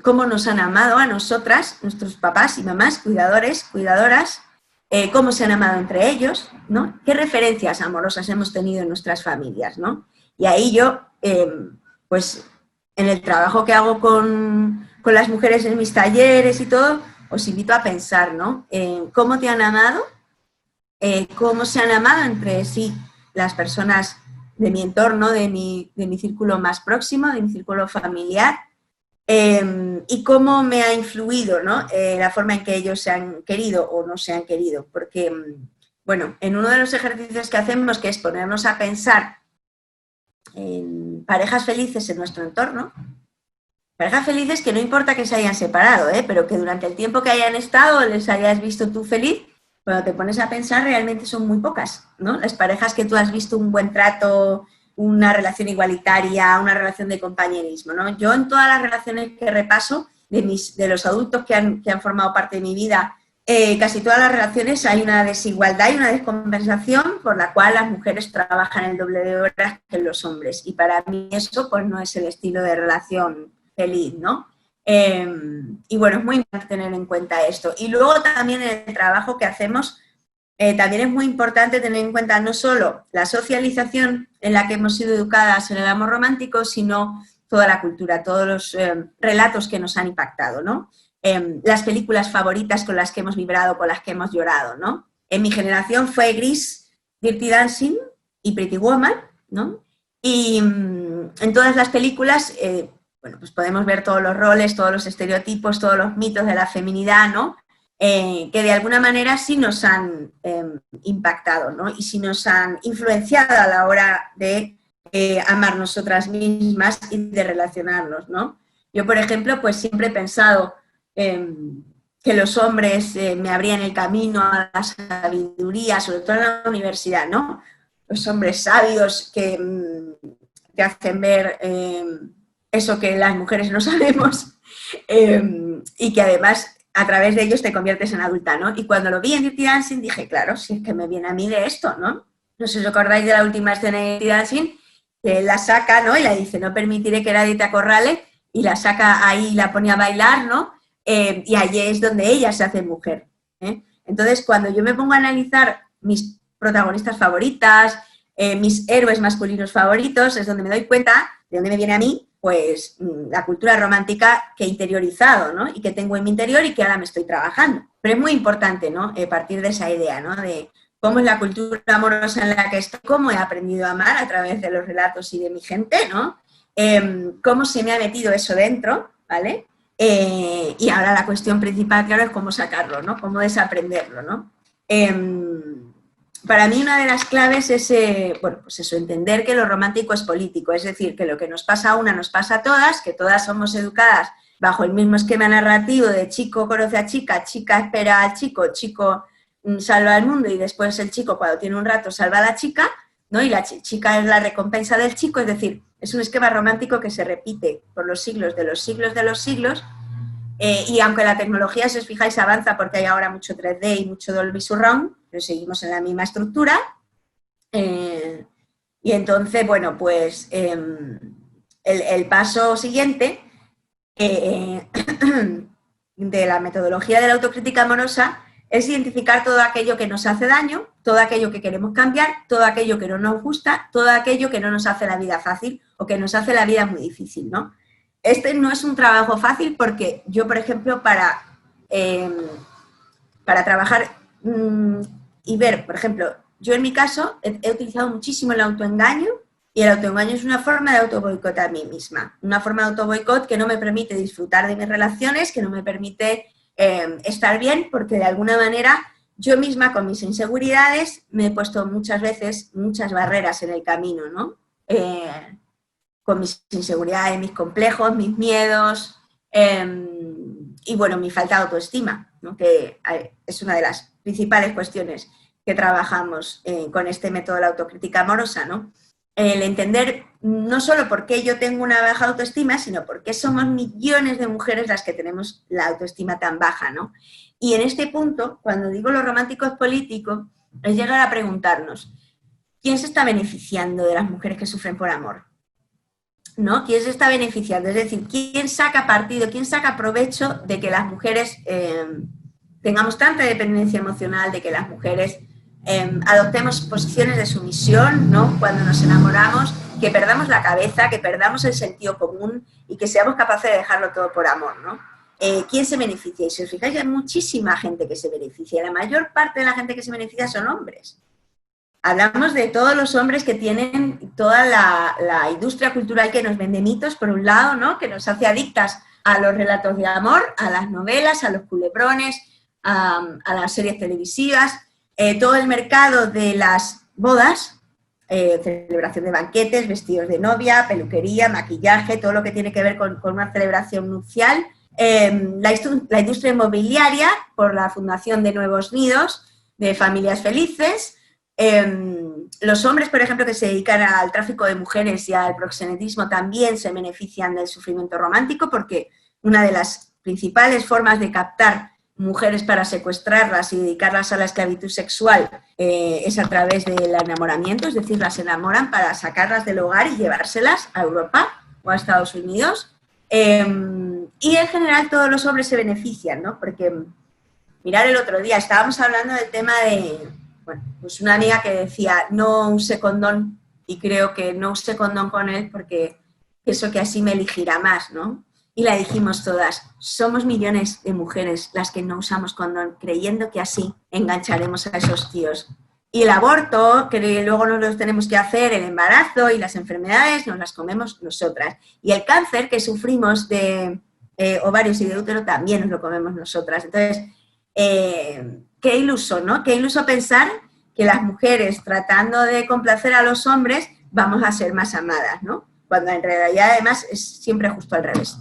cómo nos han amado a nosotras, nuestros papás y mamás, cuidadores, cuidadoras, cómo se han amado entre ellos, ¿no? Qué referencias amorosas hemos tenido en nuestras familias, ¿no? Y ahí yo, pues, en el trabajo que hago con las mujeres en mis talleres y todo, os invito a pensar, ¿no? ¿Cómo te han amado? ¿Cómo se han amado entre sí las personas de mi entorno, de mi círculo más próximo, de mi círculo familiar? Y cómo me ha influido, ¿no? La forma en que ellos se han querido o no se han querido. Porque, bueno, en uno de los ejercicios que hacemos, que es ponernos a pensar en parejas felices en nuestro entorno, parejas felices que no importa que se hayan separado, pero que durante el tiempo que hayan estado les hayas visto tú feliz, cuando te pones a pensar realmente son muy pocas, ¿no? Las parejas que tú has visto un buen trato, una relación igualitaria, una relación de compañerismo, ¿no? Yo en todas las relaciones que repaso de los adultos que han formado parte de mi vida, casi todas las relaciones hay una desigualdad y una descompensación por la cual las mujeres trabajan el doble de horas que los hombres. Y para mí eso pues no es el estilo de relación feliz, ¿no? Y bueno, es muy importante tener en cuenta esto. Y luego también en el trabajo que hacemos, también es muy importante tener en cuenta no solo la socialización en la que hemos sido educadas en el amor romántico, sino toda la cultura, todos los relatos que nos han impactado, ¿no? Las películas favoritas con las que hemos vibrado, con las que hemos llorado, ¿no? En mi generación fue Grease, Dirty Dancing y Pretty Woman, ¿no? Y en todas las películas, bueno, pues podemos ver todos los roles, todos los estereotipos, todos los mitos de la feminidad, ¿no? Que de alguna manera sí nos han impactado, ¿no? Y sí nos han influenciado a la hora de amar nosotras mismas y de relacionarnos, ¿no? Yo, por ejemplo, pues siempre he pensado que los hombres me abrían el camino a la sabiduría, sobre todo en la universidad, ¿no? Los hombres sabios que te hacen ver eso que las mujeres no sabemos y que además a través de ellos te conviertes en adulta, ¿no? Y cuando lo vi en Dirty Dancing dije, claro, si es que me viene a mí de esto, ¿no? No sé si os acordáis de la última escena de Dirty Dancing, que la saca, ¿no? Y la dice, no permitiré que nadie te acorrale, y la saca ahí y la pone a bailar, ¿no? Y allí es donde ella se hace mujer, ¿eh? Entonces, cuando yo me pongo a analizar mis protagonistas favoritas, mis héroes masculinos favoritos, es donde me doy cuenta de dónde me viene a mí, pues, la cultura romántica que he interiorizado, ¿no? Y que tengo en mi interior y que ahora me estoy trabajando. Pero es muy importante, ¿no? Partir de esa idea, ¿no? De cómo es la cultura amorosa en la que estoy, cómo he aprendido a amar a través de los relatos y de mi gente, ¿no? Cómo se me ha metido eso dentro, ¿vale? Y ahora la cuestión principal, claro, es cómo sacarlo, ¿no? Cómo desaprenderlo, ¿no? Para mí una de las claves es, bueno, pues eso, entender que lo romántico es político, es decir, que lo que nos pasa a una nos pasa a todas, que todas somos educadas bajo el mismo esquema narrativo de chico conoce a chica, chica espera al chico, chico salva al mundo y después el chico cuando tiene un rato salva a la chica, ¿no? Y la chica es la recompensa del chico, es decir, es un esquema romántico que se repite por los siglos de los siglos de los siglos. Y aunque la tecnología, si os fijáis, avanza porque hay ahora mucho 3D y mucho Dolby Surround, pero seguimos en la misma estructura. Y entonces, bueno, pues el paso siguiente de la metodología de la autocrítica amorosa es identificar todo aquello que nos hace daño, todo aquello que queremos cambiar, todo aquello que no nos gusta, todo aquello que no nos hace la vida fácil o que nos hace la vida muy difícil, ¿no? Este no es un trabajo fácil porque yo, por ejemplo, para trabajar y ver, por ejemplo, yo en mi caso he utilizado muchísimo el autoengaño y el autoengaño es una forma de autoboicot a mí misma, una forma de autoboicot que no me permite disfrutar de mis relaciones, que no me permite estar bien porque de alguna manera yo misma con mis inseguridades me he puesto muchas veces muchas barreras en el camino, ¿no? Con mis inseguridades, mis complejos, mis miedos y bueno, mi falta de autoestima, ¿no? Que es una de las principales cuestiones. que trabajamos con este método de la autocrítica amorosa, ¿no? El entender no solo por qué yo tengo una baja autoestima, sino por qué somos millones de mujeres las que tenemos la autoestima tan baja, ¿no? Y en este punto, cuando digo lo romántico es político, es llegar a preguntarnos, ¿quién se está beneficiando de las mujeres que sufren por amor? ¿No? ¿Quién se está beneficiando? Es decir, ¿quién saca partido, quién saca provecho de que las mujeres tengamos tanta dependencia emocional, de que las mujeres adoptemos posiciones de sumisión, ¿no? Cuando nos enamoramos, que perdamos la cabeza, que perdamos el sentido común y que seamos capaces de dejarlo todo por amor, ¿no? ¿Quién se beneficia? Y si os fijáis, hay muchísima gente que se beneficia. La mayor parte de la gente que se beneficia son hombres. Hablamos de todos los hombres que tienen toda la industria cultural que nos vende mitos, por un lado, ¿no? Que nos hace adictas a los relatos de amor, a las novelas, a los culebrones, a las series televisivas, todo el mercado de las bodas, celebración de banquetes, vestidos de novia, peluquería, maquillaje, todo lo que tiene que ver con una celebración nupcial, la industria inmobiliaria por la fundación de nuevos nidos, de familias felices. Los hombres, por ejemplo, que se dedican al tráfico de mujeres y al proxenetismo también se benefician del sufrimiento romántico porque una de las principales formas de captar mujeres para secuestrarlas y dedicarlas a la esclavitud sexual es a través del enamoramiento, es decir, las enamoran para sacarlas del hogar y llevárselas a Europa o a Estados Unidos. Y en general todos los hombres se benefician, ¿no? Porque, mirad, el otro día estábamos hablando del tema de... Bueno, pues una amiga que decía, no use condón, y creo que no use condón con él porque pienso que así me elegirá más, ¿no? Y la dijimos todas, somos millones de mujeres las que no usamos condón, creyendo que así engancharemos a esos tíos. Y el aborto, que luego nos lo tenemos que hacer, el embarazo y las enfermedades, nos las comemos nosotras. Y el cáncer que sufrimos de ovarios y de útero también nos lo comemos nosotras. Entonces, qué iluso, ¿no? Qué iluso pensar que las mujeres, tratando de complacer a los hombres, vamos a ser más amadas, ¿no? Cuando en realidad, además, es siempre justo al revés.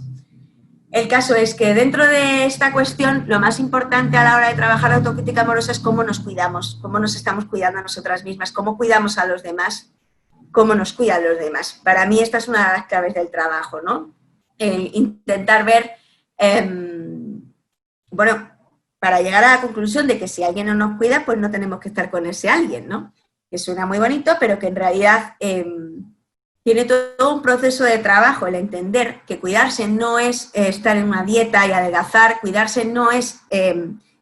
El caso es que dentro de esta cuestión, lo más importante a la hora de trabajar la autocrítica amorosa es cómo nos cuidamos, cómo nos estamos cuidando a nosotras mismas, cómo cuidamos a los demás, cómo nos cuidan los demás. Para mí esta es una de las claves del trabajo, ¿no? Intentar ver, bueno, para llegar a la conclusión de que si alguien no nos cuida, pues no tenemos que estar con ese alguien, ¿no? Que suena muy bonito, pero que en realidad tiene todo un proceso de trabajo, el entender que cuidarse no es estar en una dieta y adelgazar, cuidarse no es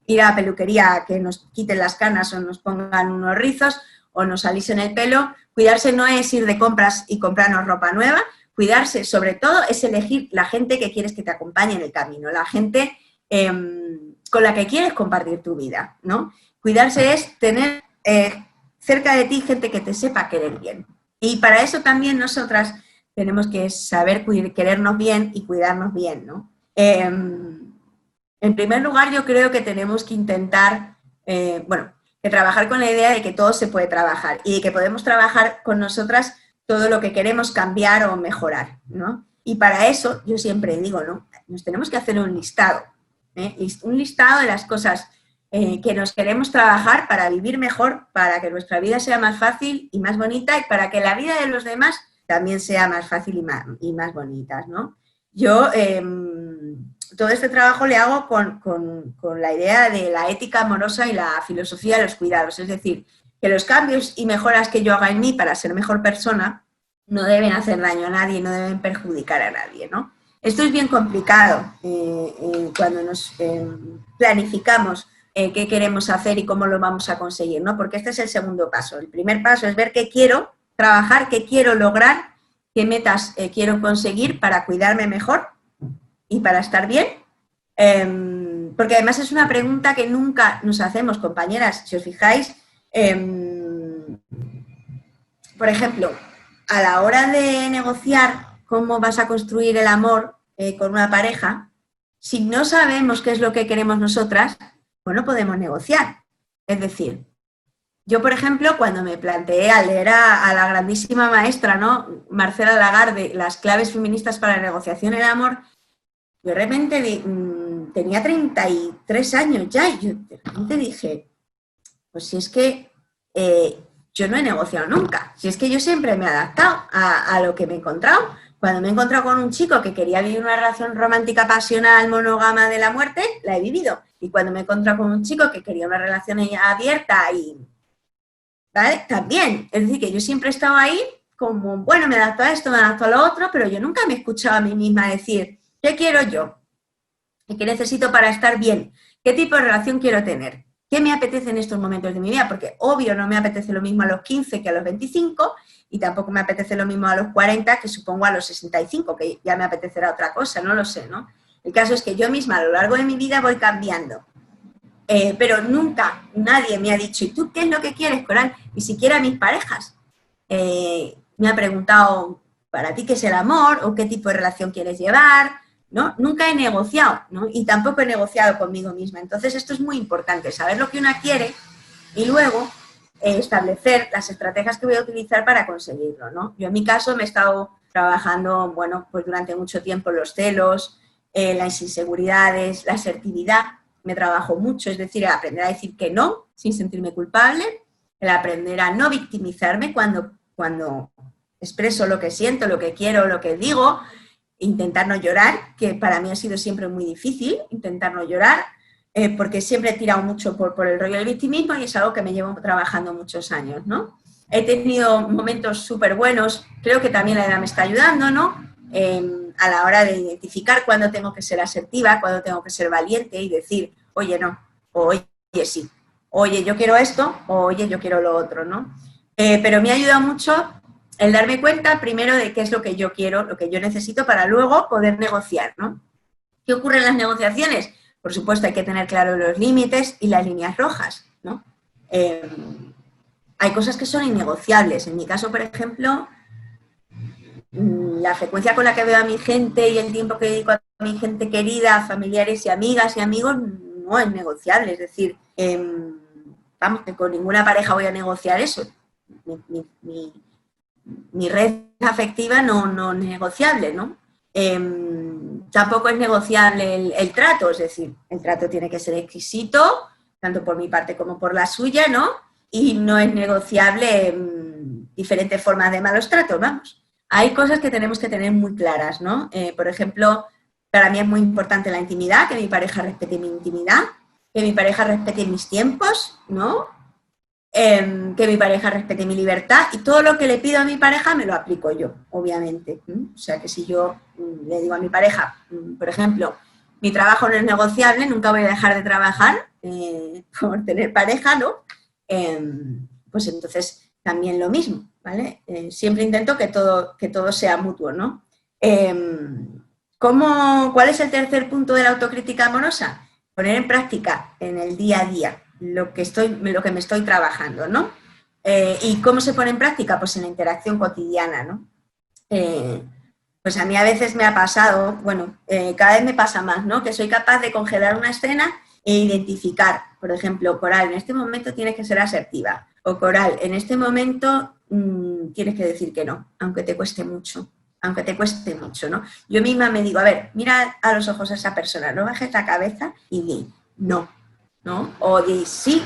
ir a la peluquería a que nos quiten las canas o nos pongan unos rizos o nos alisen el pelo, cuidarse no es ir de compras y comprarnos ropa nueva, cuidarse sobre todo es elegir la gente que quieres que te acompañe en el camino, la gente con la que quieres compartir tu vida, ¿no? Cuidarse es tener cerca de ti gente que te sepa querer bien. Y para eso también nosotras tenemos que saber querernos bien y cuidarnos bien, ¿no? En primer lugar, yo creo que tenemos que intentar, que trabajar con la idea de que todo se puede trabajar y de que podemos trabajar con nosotras todo lo que queremos cambiar o mejorar, ¿no? Y para eso, yo siempre digo, ¿no? Nos tenemos que hacer un listado, un listado de las cosas que nos queremos trabajar para vivir mejor, para que nuestra vida sea más fácil y más bonita y para que la vida de los demás también sea más fácil y más bonita, ¿no? Yo todo este trabajo le hago con la idea de la ética amorosa y la filosofía de los cuidados, es decir, que los cambios y mejoras que yo haga en mí para ser mejor persona no deben hacer daño a nadie, no deben perjudicar a nadie, ¿no? Esto es bien complicado cuando nos planificamos qué queremos hacer y cómo lo vamos a conseguir, ¿no? Porque este es el segundo paso. El primer paso es ver qué quiero trabajar, qué quiero lograr, qué metas quiero conseguir para cuidarme mejor y para estar bien. Porque además es una pregunta que nunca nos hacemos, compañeras. Si os fijáis, por ejemplo, a la hora de negociar cómo vas a construir el amor con una pareja, si no sabemos qué es lo que queremos nosotras, pues no podemos negociar. Es decir, yo, por ejemplo, cuando me planteé al leer a la grandísima maestra, ¿no? Marcela Lagarde, las claves feministas para la negociación en el amor, de repente tenía 33 años ya y yo de repente dije, pues si es que yo no he negociado nunca. Si es que yo siempre me he adaptado a lo que me he encontrado. Cuando me he encontrado con un chico que quería vivir una relación romántica, pasional, monógama de la muerte, la he vivido. Y cuando me he encontrado con un chico que quería una relación abierta y... ¿vale? También. Es decir, que yo siempre he estado ahí como, bueno, me adapto a esto, me adapto a lo otro, pero yo nunca me he escuchado a mí misma decir, ¿qué quiero yo? ¿Qué necesito para estar bien? ¿Qué tipo de relación quiero tener? ¿Qué me apetece en estos momentos de mi vida? Porque obvio no me apetece lo mismo a los 15 que a los 25 y tampoco me apetece lo mismo a los 40 que supongo a los 65, que ya me apetecerá otra cosa, no lo sé, ¿no? El caso es que yo misma a lo largo de mi vida voy cambiando. Pero nunca nadie me ha dicho, ¿y tú qué es lo que quieres, Coral? Ni siquiera mis parejas. Me ha preguntado, ¿para ti qué es el amor? ¿O qué tipo de relación quieres llevar? ¿No? Nunca he negociado, ¿no? Y tampoco he negociado conmigo misma. Entonces esto es muy importante, saber lo que una quiere y luego establecer las estrategias que voy a utilizar para conseguirlo, ¿no? Yo en mi caso me he estado trabajando, bueno, pues durante mucho tiempo los celos, las inseguridades, la asertividad, me trabajo mucho, es decir, el aprender a decir que no sin sentirme culpable, el aprender a no victimizarme cuando expreso lo que siento, lo que quiero, lo que digo, intentar no llorar, que para mí ha sido siempre muy difícil, intentar no llorar, porque siempre he tirado mucho por el rollo del victimismo y es algo que me llevo trabajando muchos años, ¿no? He tenido momentos súper buenos, creo que también la edad me está ayudando, ¿no? A la hora de identificar cuándo tengo que ser asertiva, cuándo tengo que ser valiente y decir, oye, no, o oye, sí, oye, yo quiero esto, o oye, yo quiero lo otro, ¿no? Pero me ha ayudado mucho el darme cuenta primero de qué es lo que yo quiero, lo que yo necesito para luego poder negociar, ¿no? ¿Qué ocurre en las negociaciones? Por supuesto, hay que tener claro los límites y las líneas rojas, ¿no? Hay cosas que son innegociables. En mi caso, por ejemplo, la frecuencia con la que veo a mi gente y el tiempo que dedico a mi gente querida, familiares y amigas y amigos, no es negociable. Es decir, vamos, que con ninguna pareja voy a negociar eso. Mi red afectiva no es negociable, ¿no? Tampoco es negociable el trato, es decir, el trato tiene que ser exquisito, tanto por mi parte como por la suya, ¿no? Y no es negociable diferentes formas de malos tratos, vamos. Hay cosas que tenemos que tener muy claras, ¿no? Por ejemplo, para mí es muy importante la intimidad, que mi pareja respete mi intimidad, que mi pareja respete mis tiempos, ¿no? Que mi pareja respete mi libertad y todo lo que le pido a mi pareja me lo aplico yo, obviamente. O sea que si yo le digo a mi pareja, por ejemplo, mi trabajo no es negociable, nunca voy a dejar de trabajar por tener pareja, ¿no? Pues entonces también lo mismo, ¿vale? Siempre intento que todo sea mutuo, ¿no? ¿Cuál es el tercer punto de la autocrítica amorosa? Poner en práctica en el día a día lo que me estoy trabajando, ¿no? ¿Y cómo se pone en práctica? Pues en la interacción cotidiana, ¿no? Pues a mí a veces me ha pasado, bueno, cada vez me pasa más, ¿no? Que soy capaz de congelar una escena e identificar, por ejemplo, Coral, en este momento tienes que ser asertiva, o Coral, en este momento tienes que decir que no, aunque te cueste mucho, ¿no? Yo misma me digo, a ver, mira a los ojos a esa persona, no bajes la cabeza y di no, ¿no? O di sí,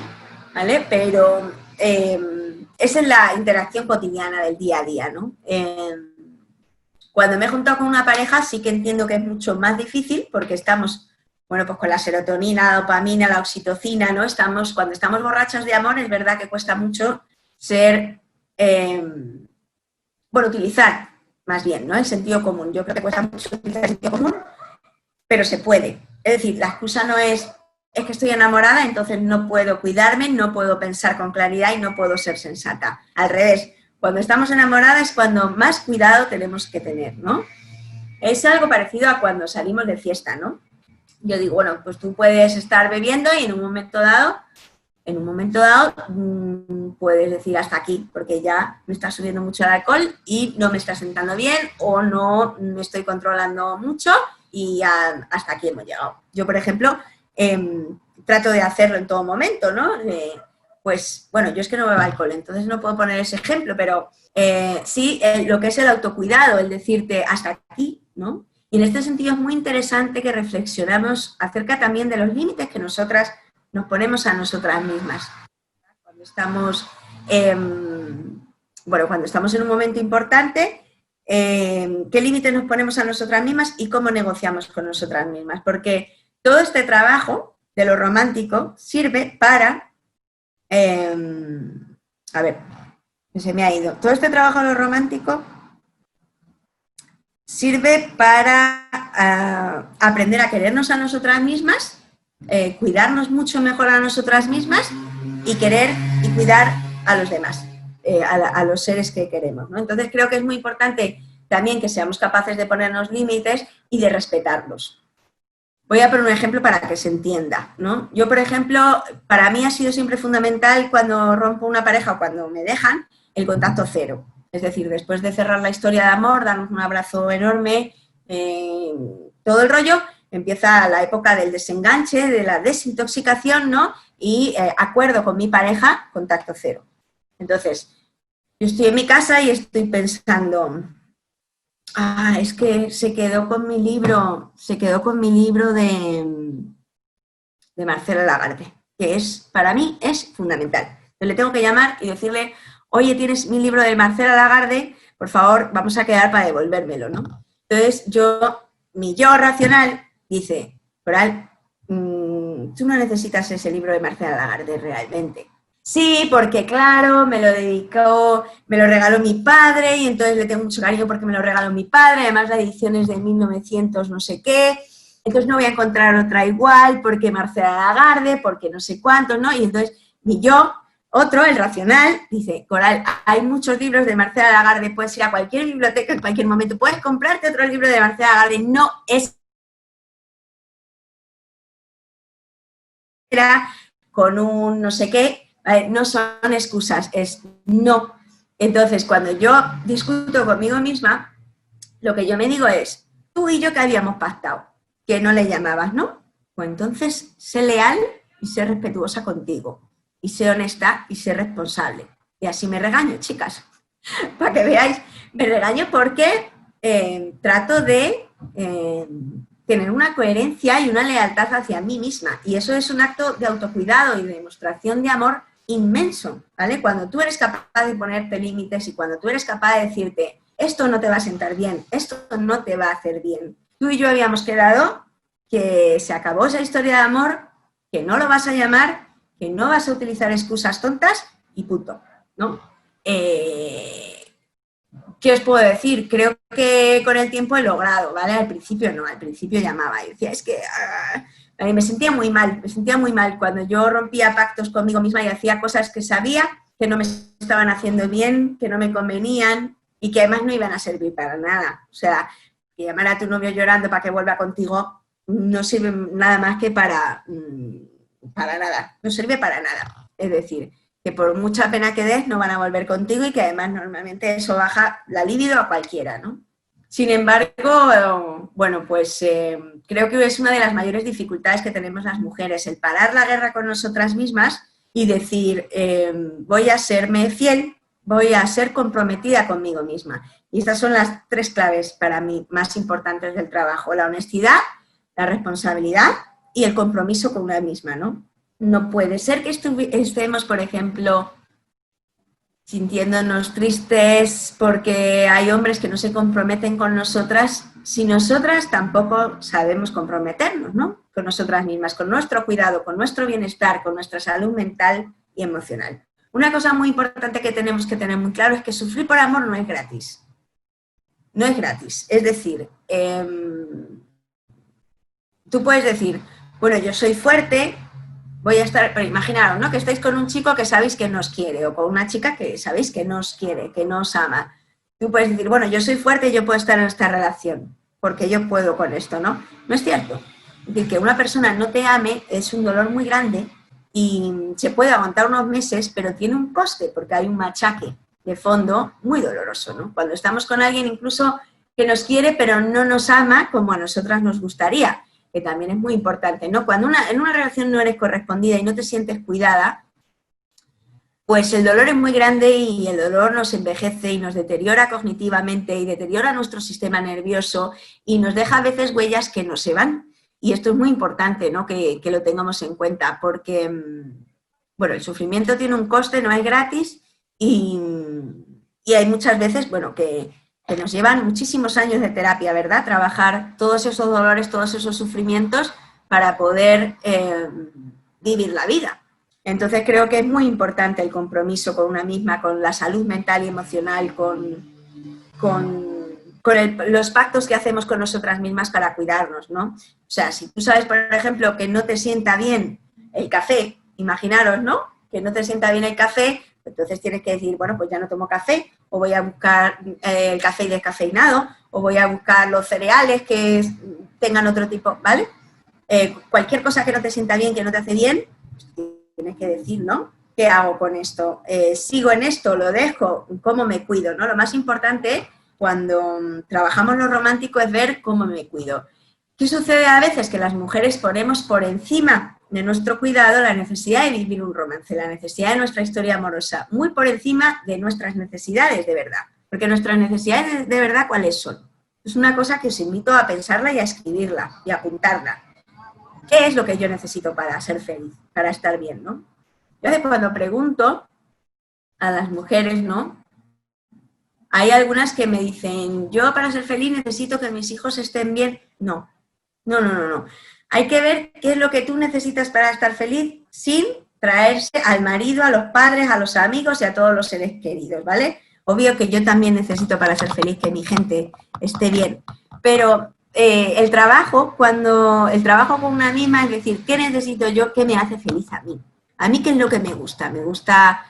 ¿vale? Pero esa es la interacción cotidiana del día a día, ¿no? Cuando me he juntado con una pareja sí que entiendo que es mucho más difícil porque estamos, bueno, pues con la serotonina, la dopamina, la oxitocina, ¿no? Cuando estamos borrachos de amor es verdad que cuesta mucho utilizar más bien, ¿no? El sentido común. Yo creo que cuesta mucho utilizar el sentido común, pero se puede. Es decir, la excusa no es que estoy enamorada, entonces no puedo cuidarme, no puedo pensar con claridad y no puedo ser sensata. Al revés, cuando estamos enamoradas es cuando más cuidado tenemos que tener, ¿no? Es algo parecido a cuando salimos de fiesta, ¿no? Yo digo, bueno, pues tú puedes estar bebiendo y en un momento dado puedes decir hasta aquí, porque ya me está subiendo mucho el alcohol y no me está sentando bien o no me estoy controlando mucho y hasta aquí hemos llegado. Yo, por ejemplo, trato de hacerlo en todo momento, ¿no? Pues, bueno, yo es que no bebo alcohol, entonces no puedo poner ese ejemplo, pero sí, lo que es el autocuidado, el decirte hasta aquí, ¿no? Y en este sentido es muy interesante que reflexionamos acerca también de los límites que nosotras nos ponemos a nosotras mismas. Cuando estamos bueno, cuando estamos en un momento importante, qué límites nos ponemos a nosotras mismas y cómo negociamos con nosotras mismas. Porque todo este trabajo de lo romántico sirve para... a ver, se me ha ido. Todo este trabajo de lo romántico sirve para aprender a querernos a nosotras mismas, cuidarnos mucho mejor a nosotras mismas y querer y cuidar a los demás, a los seres que queremos, ¿no? Entonces creo que es muy importante también que seamos capaces de ponernos límites y de respetarlos. Voy a poner un ejemplo para que se entienda, ¿no? Yo, por ejemplo, para mí ha sido siempre fundamental cuando rompo una pareja o cuando me dejan, el contacto cero. Es decir, después de cerrar la historia de amor, darnos un abrazo enorme, todo el rollo, empieza la época del desenganche, de la desintoxicación, ¿no? Y acuerdo con mi pareja, contacto cero. Entonces, yo estoy en mi casa y estoy pensando... es que se quedó con mi libro de Marcela Lagarde, que para mí es fundamental. Entonces le tengo que llamar y decirle, oye, ¿tienes mi libro de Marcela Lagarde? Por favor, vamos a quedar para devolvérmelo, ¿no? Entonces mi yo racional dice, Coral, tú no necesitas ese libro de Marcela Lagarde realmente. Sí, porque claro, me lo regaló mi padre y entonces le tengo mucho cariño porque me lo regaló mi padre, además la edición es de 1900 no sé qué, entonces no voy a encontrar otra igual porque Marcela Lagarde, porque no sé cuántos, ¿no? Y entonces mi yo, el racional, dice, Coral, hay muchos libros de Marcela Lagarde, puedes ir a cualquier biblioteca en cualquier momento, puedes comprarte otro libro de Marcela Lagarde, no es con un no sé qué. No son excusas, es no. Entonces, cuando yo discuto conmigo misma, lo que yo me digo es, tú y yo que habíamos pactado, que no le llamabas, ¿no? Pues entonces, sé leal y sé respetuosa contigo, y sé honesta y sé responsable. Y así me regaño, chicas, para que veáis, me regaño porque trato de tener una coherencia y una lealtad hacia mí misma, y eso es un acto de autocuidado y de demostración de amor inmenso, ¿vale? Cuando tú eres capaz de ponerte límites y cuando tú eres capaz de decirte, esto no te va a sentar bien, esto no te va a hacer bien. Tú y yo habíamos quedado que se acabó esa historia de amor, que no lo vas a llamar, que no vas a utilizar excusas tontas y punto, ¿no? ¿Qué os puedo decir? Creo que con el tiempo he logrado, ¿vale? Al principio no, al principio llamaba y decía, es que... me sentía muy mal cuando yo rompía pactos conmigo misma y hacía cosas que sabía que no me estaban haciendo bien, que no me convenían y que además no iban a servir para nada. O sea, que llamar a tu novio llorando para que vuelva contigo no sirve nada más que para nada, no sirve para nada. Es decir, que por mucha pena que des no van a volver contigo y que además normalmente eso baja la libido a cualquiera, ¿no? Sin embargo, bueno, pues creo que es una de las mayores dificultades que tenemos las mujeres, el parar la guerra con nosotras mismas y decir, voy a serme fiel, voy a ser comprometida conmigo misma. Y estas son las 3 claves para mí más importantes del trabajo, la honestidad, la responsabilidad y el compromiso con una misma, ¿no? No puede ser que estemos, por ejemplo, sintiéndonos tristes porque hay hombres que no se comprometen con nosotras, si nosotras tampoco sabemos comprometernos, ¿no? Con nosotras mismas, con nuestro cuidado, con nuestro bienestar, con nuestra salud mental y emocional. Una cosa muy importante que tenemos que tener muy claro es que sufrir por amor no es gratis. No es gratis. Es decir, tú puedes decir, bueno, yo soy fuerte, voy a estar, pero imaginaros, ¿no? Que estáis con un chico que sabéis que no os quiere o con una chica que sabéis que no os quiere, que no os ama. Tú puedes decir, bueno, yo soy fuerte y yo puedo estar en esta relación porque yo puedo con esto, ¿no? No es cierto. Es decir, que una persona no te ame es un dolor muy grande y se puede aguantar unos meses, pero tiene un coste porque hay un machaque de fondo muy doloroso, ¿no? Cuando estamos con alguien incluso que nos quiere pero no nos ama como a nosotras nos gustaría, que también es muy importante, ¿no? Cuando en una relación no eres correspondida y no te sientes cuidada, pues el dolor es muy grande y el dolor nos envejece y nos deteriora cognitivamente y deteriora nuestro sistema nervioso y nos deja a veces huellas que no se van. Y esto es muy importante, ¿no? Que lo tengamos en cuenta porque, bueno, el sufrimiento tiene un coste, no es gratis y hay muchas veces, bueno, que nos llevan muchísimos años de terapia, ¿verdad? Trabajar todos esos dolores, todos esos sufrimientos para poder vivir la vida. Entonces creo que es muy importante el compromiso con una misma, con la salud mental y emocional, con los pactos que hacemos con nosotras mismas para cuidarnos, ¿no? O sea, si tú sabes, por ejemplo, que no te sienta bien el café, imaginaros, ¿no? Que no te sienta bien el café, entonces tienes que decir, bueno, pues ya no tomo café, o voy a buscar el café descafeinado, o voy a buscar los cereales que tengan otro tipo, ¿vale? Cualquier cosa que no te sienta bien, que no te hace bien, pues tienes que decir, ¿no? ¿Qué hago con esto? ¿Sigo en esto? ¿Lo dejo? ¿Cómo me cuido? ¿No? Lo más importante cuando trabajamos lo romántico es ver cómo me cuido. ¿Qué sucede a veces? Que las mujeres ponemos por encima de nuestro cuidado la necesidad de vivir un romance, la necesidad de nuestra historia amorosa, muy por encima de nuestras necesidades de verdad. Porque nuestras necesidades de verdad, ¿cuáles son? Es una cosa que os invito a pensarla y a escribirla y a apuntarla. ¿Qué es lo que yo necesito para ser feliz, para estar bien, ¿no? Yo cuando pregunto a las mujeres, ¿no? Hay algunas que me dicen, yo para ser feliz necesito que mis hijos estén bien. No. Hay que ver qué es lo que tú necesitas para estar feliz sin traerse al marido, a los padres, a los amigos y a todos los seres queridos, ¿vale? Obvio que yo también necesito para ser feliz que mi gente esté bien, pero el trabajo con una misma es decir, ¿qué necesito yo? ¿Qué me hace feliz a mí? A mí, ¿qué es lo que me gusta? Me gusta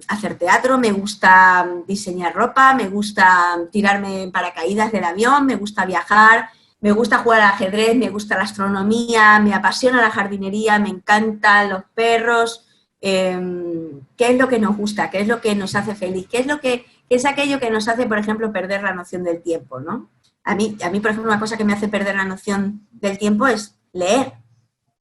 hacer teatro, me gusta diseñar ropa, me gusta tirarme en paracaídas del avión, me gusta viajar, me gusta jugar al ajedrez, me gusta la astronomía, me apasiona la jardinería, me encantan los perros. ¿Qué es lo que nos gusta? ¿Qué es lo que nos hace feliz? ¿Qué es aquello que nos hace, por ejemplo, perder la noción del tiempo, ¿no? A mí, por ejemplo, una cosa que me hace perder la noción del tiempo es leer.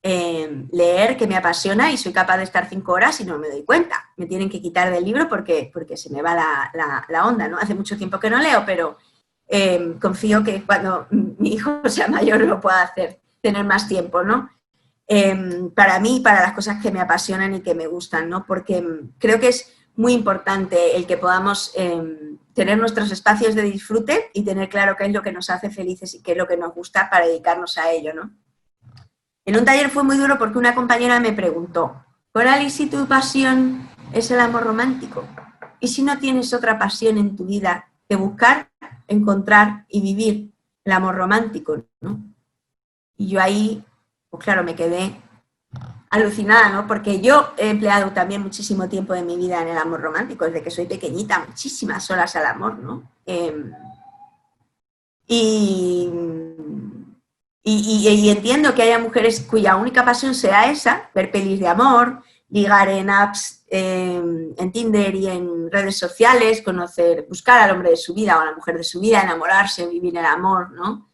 Leer, que me apasiona y soy capaz de estar 5 horas y no me doy cuenta. Me tienen que quitar del libro porque se me va la onda, ¿no? Hace mucho tiempo que no leo, pero confío que cuando mi hijo sea mayor lo pueda hacer, tener más tiempo, ¿no? Para mí, para las cosas que me apasionan y que me gustan, ¿no? Porque creo que es muy importante el que podamos tener nuestros espacios de disfrute y tener claro qué es lo que nos hace felices y qué es lo que nos gusta para dedicarnos a ello, ¿no? En un taller fue muy duro porque una compañera me preguntó, Coral, ¿y si tu pasión es el amor romántico? ¿Y si no tienes otra pasión en tu vida que buscar, encontrar y vivir el amor romántico, ¿no? Y yo ahí, pues claro, me quedé alucinada, ¿no? Porque yo he empleado también muchísimo tiempo de mi vida en el amor romántico, desde que soy pequeñita, muchísimas horas al amor, ¿no? Y entiendo que haya mujeres cuya única pasión sea esa, ver pelis de amor, ligar en apps, en Tinder y en redes sociales, buscar al hombre de su vida o a la mujer de su vida, enamorarse, vivir el amor, ¿no?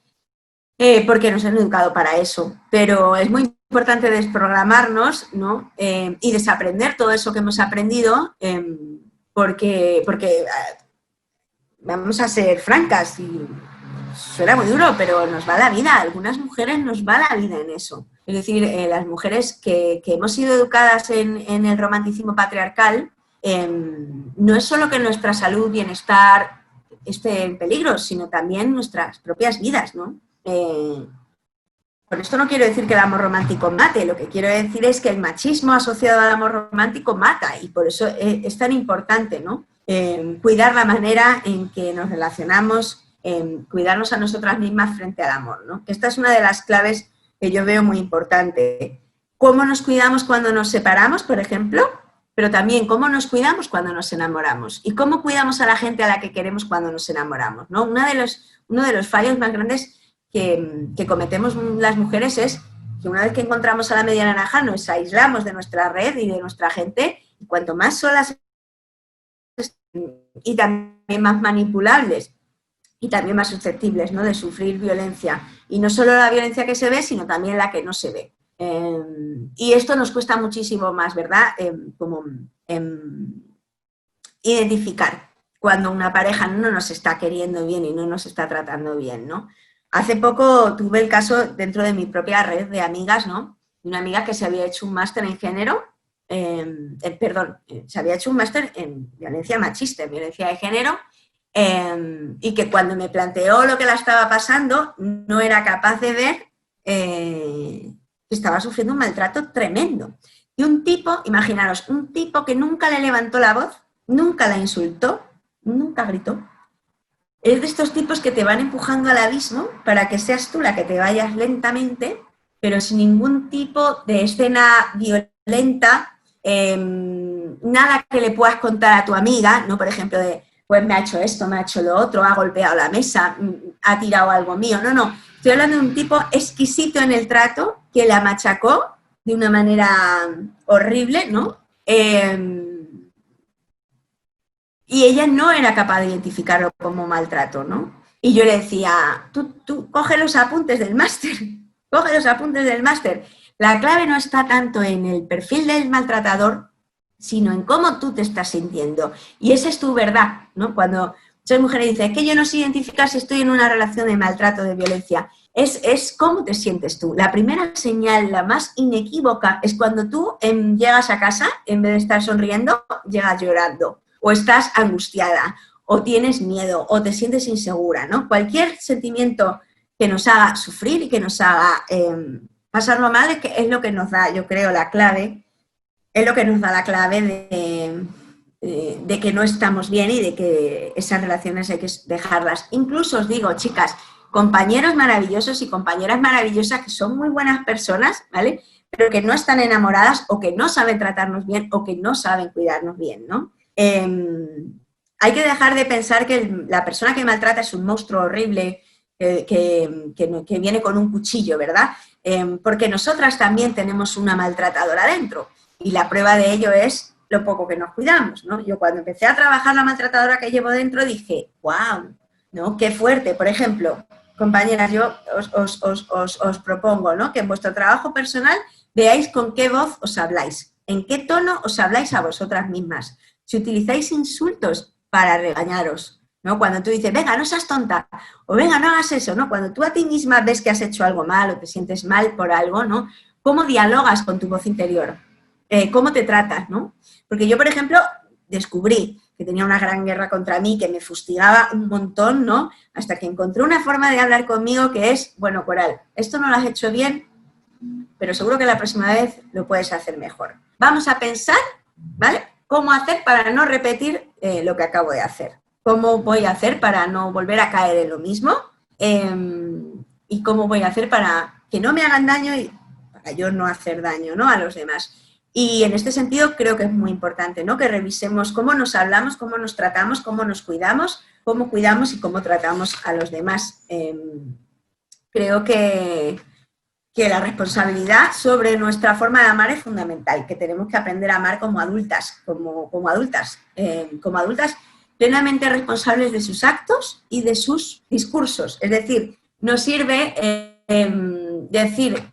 Porque nos han educado para eso. Pero es muy importante desprogramarnos, ¿no? Y desaprender todo eso que hemos aprendido, porque vamos a ser francas y suena muy duro, pero nos va la vida. A algunas mujeres nos va la vida en eso. Es decir, las mujeres que hemos sido educadas en el romanticismo patriarcal, no es solo que nuestra salud, bienestar esté en peligro, sino también nuestras propias vidas, ¿no? Con esto no quiero decir que el amor romántico mate, lo que quiero decir es que el machismo asociado al amor romántico mata y por eso es tan importante, ¿no? Cuidar la manera en que nos relacionamos, cuidarnos a nosotras mismas frente al amor, ¿no? Esta es una de las claves que yo veo muy importante. Cómo nos cuidamos cuando nos separamos, por ejemplo, pero también cómo nos cuidamos cuando nos enamoramos y cómo cuidamos a la gente a la que queremos cuando nos enamoramos, ¿no? Uno de los fallos más grandes que cometemos las mujeres es que una vez que encontramos a la media naranja nos aislamos de nuestra red y de nuestra gente y cuanto más solas y también más manipulables y también más susceptibles, ¿no? De sufrir violencia. Y no solo la violencia que se ve, sino también la que no se ve. Y esto nos cuesta muchísimo más, ¿verdad? Identificar cuando una pareja no nos está queriendo bien y no nos está tratando bien, ¿no? Hace poco tuve el caso dentro de mi propia red de amigas, ¿no? De una amiga que se había hecho un máster en género se había hecho un máster en violencia machista, en violencia de género, y que cuando me planteó lo que la estaba pasando, no era capaz de ver que estaba sufriendo un maltrato tremendo. Y un tipo, imaginaros, un tipo que nunca le levantó la voz, nunca la insultó, nunca gritó. Es de estos tipos que te van empujando al abismo para que seas tú la que te vayas lentamente, pero sin ningún tipo de escena violenta, nada que le puedas contar a tu amiga, ¿no? Por ejemplo, de, pues me ha hecho esto, me ha hecho lo otro, ha golpeado la mesa, ha tirado algo mío. No, no, estoy hablando de un tipo exquisito en el trato que la machacó de una manera horrible, ¿no? Y ella no era capaz de identificarlo como maltrato, ¿no? Y yo le decía, tú coge los apuntes del máster, coge los apuntes del máster. La clave no está tanto en el perfil del maltratador, sino en cómo tú te estás sintiendo. Y esa es tu verdad, ¿no? Cuando muchas mujeres dicen, es que yo no sé identificar si estoy en una relación de maltrato, de violencia. Es cómo te sientes tú. La primera señal, la más inequívoca, es cuando tú llegas a casa, en vez de estar sonriendo, llegas llorando. O estás angustiada, o tienes miedo, o te sientes insegura, ¿no? Cualquier sentimiento que nos haga sufrir y que nos haga pasarlo mal es lo que nos da, yo creo, la clave, es lo que nos da la clave de que no estamos bien y de que esas relaciones hay que dejarlas. Incluso os digo, chicas, compañeros maravillosos y compañeras maravillosas que son muy buenas personas, ¿vale? Pero que no están enamoradas o que no saben tratarnos bien o que no saben cuidarnos bien, ¿no? Hay que dejar de pensar que la persona que maltrata es un monstruo horrible que viene con un cuchillo, ¿verdad? Porque nosotras también tenemos una maltratadora dentro y la prueba de ello es lo poco que nos cuidamos, ¿no? Yo cuando empecé a trabajar la maltratadora que llevo dentro dije, wow, ¿no? Qué fuerte. Por ejemplo, compañeras, yo os propongo, ¿no? Que en vuestro trabajo personal veáis con qué voz os habláis, en qué tono os habláis a vosotras mismas. Si utilizáis insultos para regañaros, ¿no? Cuando tú dices, venga, no seas tonta, o venga, no hagas eso, ¿no? Cuando tú a ti misma ves que has hecho algo mal o te sientes mal por algo, ¿no? ¿Cómo dialogas con tu voz interior? ¿Cómo te tratas, ¿no? Porque yo, por ejemplo, descubrí que tenía una gran guerra contra mí, que me fustigaba un montón, ¿no? Hasta que encontré una forma de hablar conmigo que es, bueno, Coral, esto no lo has hecho bien, pero seguro que la próxima vez lo puedes hacer mejor. Vamos a pensar, ¿vale?, cómo hacer para no repetir lo que acabo de hacer. Cómo voy a hacer para no volver a caer en lo mismo y cómo voy a hacer para que no me hagan daño y para yo no hacer daño, ¿no?, a los demás. Y en este sentido creo que es muy importante, ¿no?, que revisemos cómo nos hablamos, cómo nos tratamos, cómo nos cuidamos, cómo cuidamos y cómo tratamos a los demás. Creo que la responsabilidad sobre nuestra forma de amar es fundamental, que tenemos que aprender a amar como adultas, como adultas plenamente responsables de sus actos y de sus discursos. Es decir, no sirve decir,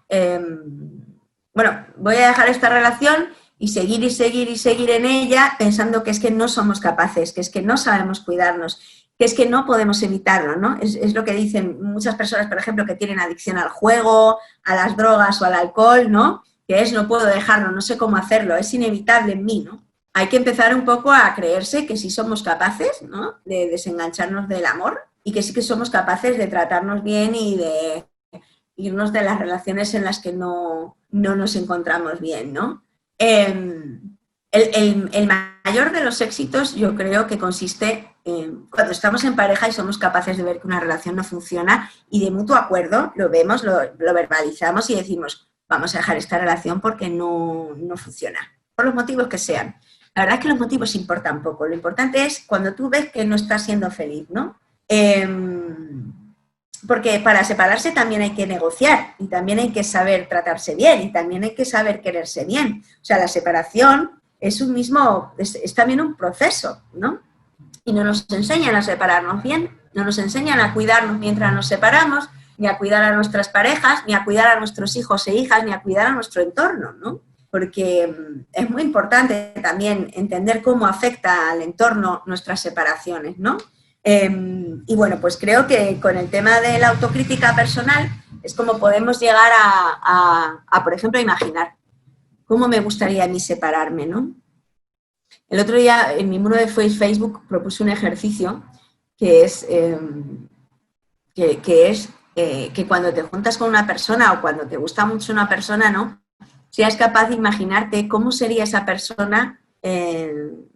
bueno, voy a dejar esta relación y seguir en ella pensando que es que no somos capaces, que es que no sabemos cuidarnos, que es que no podemos evitarlo, ¿no? Es lo que dicen muchas personas, por ejemplo, que tienen adicción al juego, a las drogas o al alcohol, ¿no? Que es, no puedo dejarlo, no sé cómo hacerlo, es inevitable en mí, ¿no? Hay que empezar un poco a creerse que sí somos capaces, ¿no?, de desengancharnos del amor y que sí que somos capaces de tratarnos bien y de irnos de las relaciones en las que no nos encontramos bien, ¿no? El mayor de los éxitos yo creo que consiste en cuando estamos en pareja y somos capaces de ver que una relación no funciona y de mutuo acuerdo lo vemos, lo verbalizamos y decimos, vamos a dejar esta relación porque no funciona, por los motivos que sean. La verdad es que los motivos importan poco, lo importante es cuando tú ves que no estás siendo feliz, ¿no? Porque para separarse también hay que negociar y también hay que saber tratarse bien y también hay que saber quererse bien. O sea, la separación es también un proceso, ¿no? Y no nos enseñan a separarnos bien, no nos enseñan a cuidarnos mientras nos separamos, ni a cuidar a nuestras parejas, ni a cuidar a nuestros hijos e hijas, ni a cuidar a nuestro entorno, ¿no? Porque es muy importante también entender cómo afecta al entorno nuestras separaciones, ¿no? Y bueno, pues creo que con el tema de la autocrítica personal es como podemos llegar a por ejemplo, imaginar ¿Cómo me gustaría a mí separarme, ¿no? El otro día en mi muro de Facebook propuse un ejercicio que es que cuando te juntas con una persona o cuando te gusta mucho una persona, ¿no? Seas capaz de imaginarte cómo sería esa persona en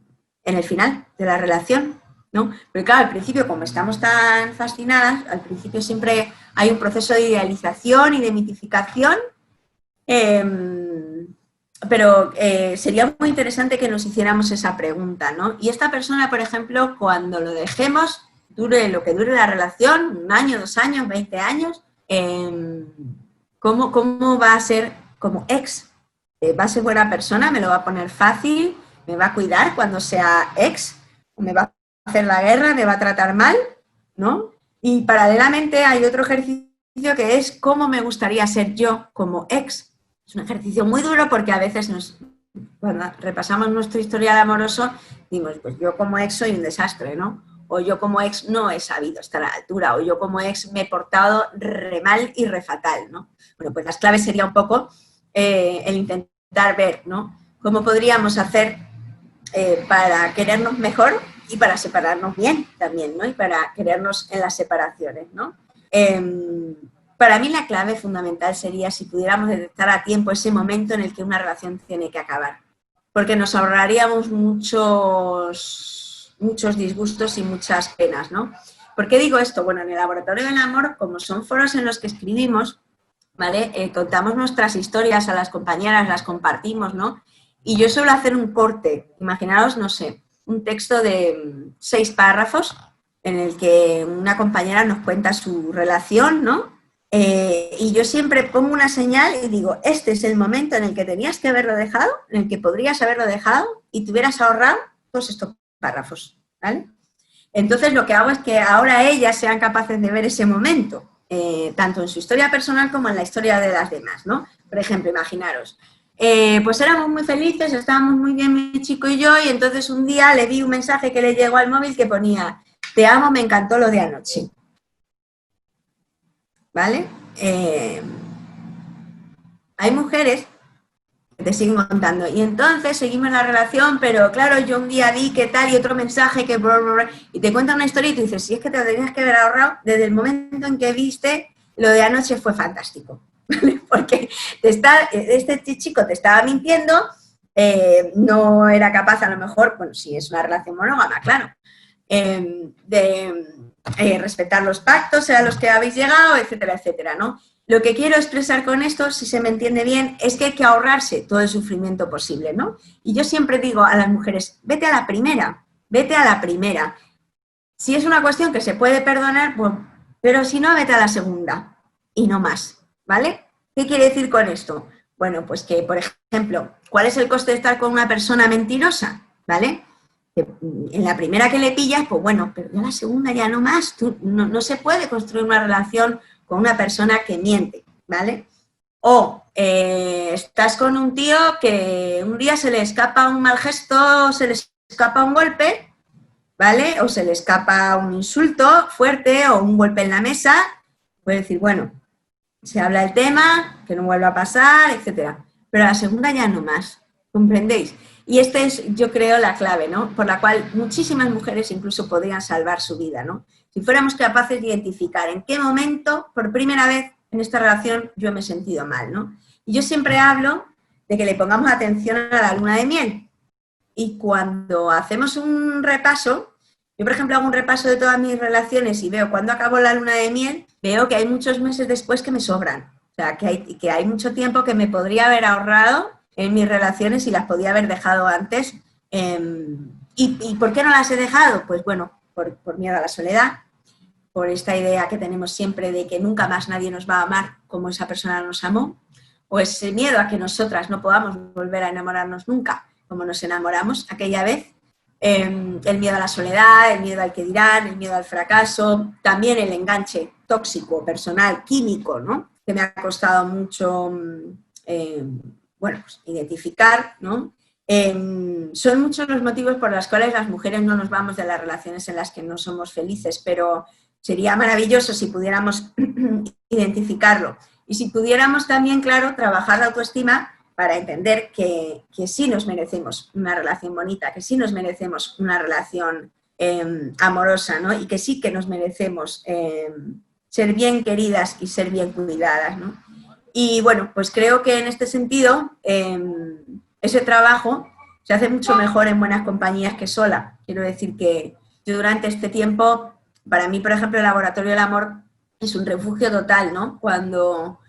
el final de la relación, ¿no? Porque claro, al principio, como estamos tan fascinadas, al principio siempre hay un proceso de idealización y de mitificación, pero sería muy interesante que nos hiciéramos esa pregunta, ¿no? Y esta persona, por ejemplo, cuando lo dejemos, dure lo que dure la relación, 1 año, 2 años, 20 años, ¿cómo va a ser como ex? ¿Va a ser buena persona? ¿Me lo va a poner fácil? ¿Me va a cuidar cuando sea ex? ¿Me va a hacer la guerra? ¿Me va a tratar mal? ¿No? Y paralelamente hay otro ejercicio que es ¿cómo me gustaría ser yo como ex? Es un ejercicio muy duro porque a veces cuando repasamos nuestro historial amoroso, decimos, pues yo como ex soy un desastre, ¿no? O yo como ex no he sabido estar a la altura, o yo como ex me he portado re mal y re fatal, ¿no? Bueno, pues las claves sería un poco el intentar ver, ¿no? Cómo podríamos hacer para querernos mejor y para separarnos bien también, ¿no? Y para querernos en las separaciones, ¿no? Para mí la clave fundamental sería si pudiéramos detectar a tiempo ese momento en el que una relación tiene que acabar, porque nos ahorraríamos muchos disgustos y muchas penas, ¿no? ¿Por qué digo esto? Bueno, en el Laboratorio del Amor, como son foros en los que escribimos, ¿vale? Contamos nuestras historias a las compañeras, las compartimos, ¿no? Y yo suelo hacer un corte, imaginaos, no sé, un texto de 6 párrafos en el que una compañera nos cuenta su relación, ¿no? Y yo siempre pongo una señal y digo, este es el momento en el que tenías que haberlo dejado, en el que podrías haberlo dejado y te hubieras ahorrado todos estos párrafos, ¿vale? Entonces lo que hago es que ahora ellas sean capaces de ver ese momento, tanto en su historia personal como en la historia de las demás, ¿no? Por ejemplo, imaginaros, pues éramos muy felices, estábamos muy bien mi chico y yo, y entonces un día le vi un mensaje que le llegó al móvil que ponía, te amo, me encantó lo de anoche. ¿Vale? Hay mujeres que te siguen contando, y entonces seguimos la relación, pero claro, yo un día vi que tal y otro mensaje que y te cuentan una historia y tú dices, si es que te lo tenías que haber ahorrado desde el momento en que viste lo de anoche fue fantástico, ¿vale? Porque este chico te estaba mintiendo, no era capaz a lo mejor, bueno, si es una relación monógama, claro, de respetar los pactos a los que habéis llegado, etcétera, etcétera, ¿no? Lo que quiero expresar con esto, si se me entiende bien, es que hay que ahorrarse todo el sufrimiento posible, ¿no? Y yo siempre digo a las mujeres, vete a la primera, vete a la primera. Si es una cuestión que se puede perdonar, pues, pero si no, vete a la segunda y no más, ¿vale? ¿Qué quiere decir con esto? Bueno, pues que, por ejemplo, ¿cuál es el coste de estar con una persona mentirosa? ¿Vale? En la primera que le pillas, pues bueno, pero en la segunda ya no más. No se puede construir una relación con una persona que miente, ¿vale? O estás con un tío que un día se le escapa un mal gesto, se le escapa un golpe, ¿vale? O se le escapa un insulto fuerte o un golpe en la mesa, puede decir, bueno, se habla del tema, que no vuelva a pasar, etcétera. Pero a la segunda ya no más, ¿comprendéis? Y esta es, yo creo, la clave, ¿no? Por la cual muchísimas mujeres incluso podrían salvar su vida, ¿no? Si fuéramos capaces de identificar en qué momento, por primera vez en esta relación, yo me he sentido mal, ¿no? Y yo siempre hablo de que le pongamos atención a la luna de miel. Y cuando hacemos un repaso, yo, por ejemplo, hago un repaso de todas mis relaciones y veo cuándo acabó la luna de miel, veo que hay muchos meses después que me sobran. O sea, que hay mucho tiempo que me podría haber ahorrado en mis relaciones y las podía haber dejado antes. ¿Y por qué no las he dejado? Pues bueno, por miedo a la soledad, por esta idea que tenemos siempre de que nunca más nadie nos va a amar como esa persona nos amó, o ese miedo a que nosotras no podamos volver a enamorarnos nunca como nos enamoramos aquella vez, el miedo a la soledad, el miedo al que dirán, el miedo al fracaso, también el enganche tóxico, personal, químico, ¿no? Que me ha costado mucho... bueno, pues identificar, ¿no? Son muchos los motivos por los cuales las mujeres no nos vamos de las relaciones en las que no somos felices, pero sería maravilloso si pudiéramos identificarlo. Y si pudiéramos también, claro, trabajar la autoestima para entender que sí nos merecemos una relación bonita, que sí nos merecemos una relación amorosa, ¿no? Y que sí que nos merecemos ser bien queridas y ser bien cuidadas, ¿no? Y bueno, pues creo que en este sentido ese trabajo se hace mucho mejor en buenas compañías que sola. Quiero decir que yo durante este tiempo, para mí, por ejemplo, el Laboratorio del Amor es un refugio total, ¿no? Cuando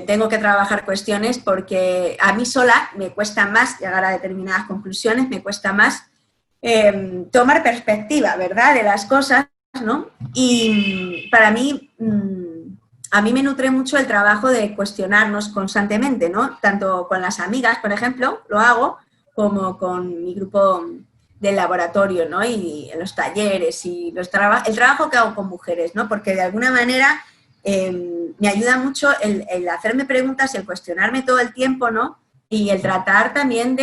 tengo que trabajar cuestiones, porque a mí sola me cuesta más llegar a determinadas conclusiones, me cuesta más tomar perspectiva, ¿verdad?, de las cosas, ¿no? Y para mí, a mí me nutre mucho el trabajo de cuestionarnos constantemente, ¿no? Tanto con las amigas, por ejemplo, lo hago, como con mi grupo del laboratorio, ¿no? Y en los talleres y el trabajo que hago con mujeres, ¿no? Porque de alguna manera me ayuda mucho el hacerme preguntas, el cuestionarme todo el tiempo, ¿no? Y el tratar también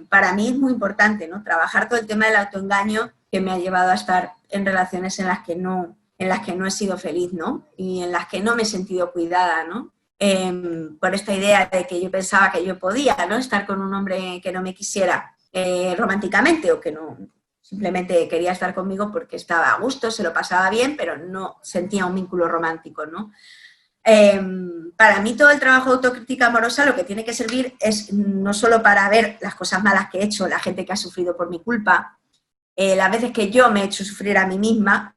para mí es muy importante, ¿no? Trabajar todo el tema del autoengaño que me ha llevado a estar en relaciones en las que no he sido feliz, ¿no? Y en las que no me he sentido cuidada, ¿no? Por esta idea de que yo pensaba que yo podía, ¿no?, estar con un hombre que no me quisiera románticamente, o que no simplemente quería estar conmigo porque estaba a gusto, se lo pasaba bien, pero no sentía un vínculo romántico, ¿no? Para mí todo el trabajo de autocrítica amorosa lo que tiene que servir es no solo para ver las cosas malas que he hecho, la gente que ha sufrido por mi culpa, las veces que yo me he hecho sufrir a mí misma,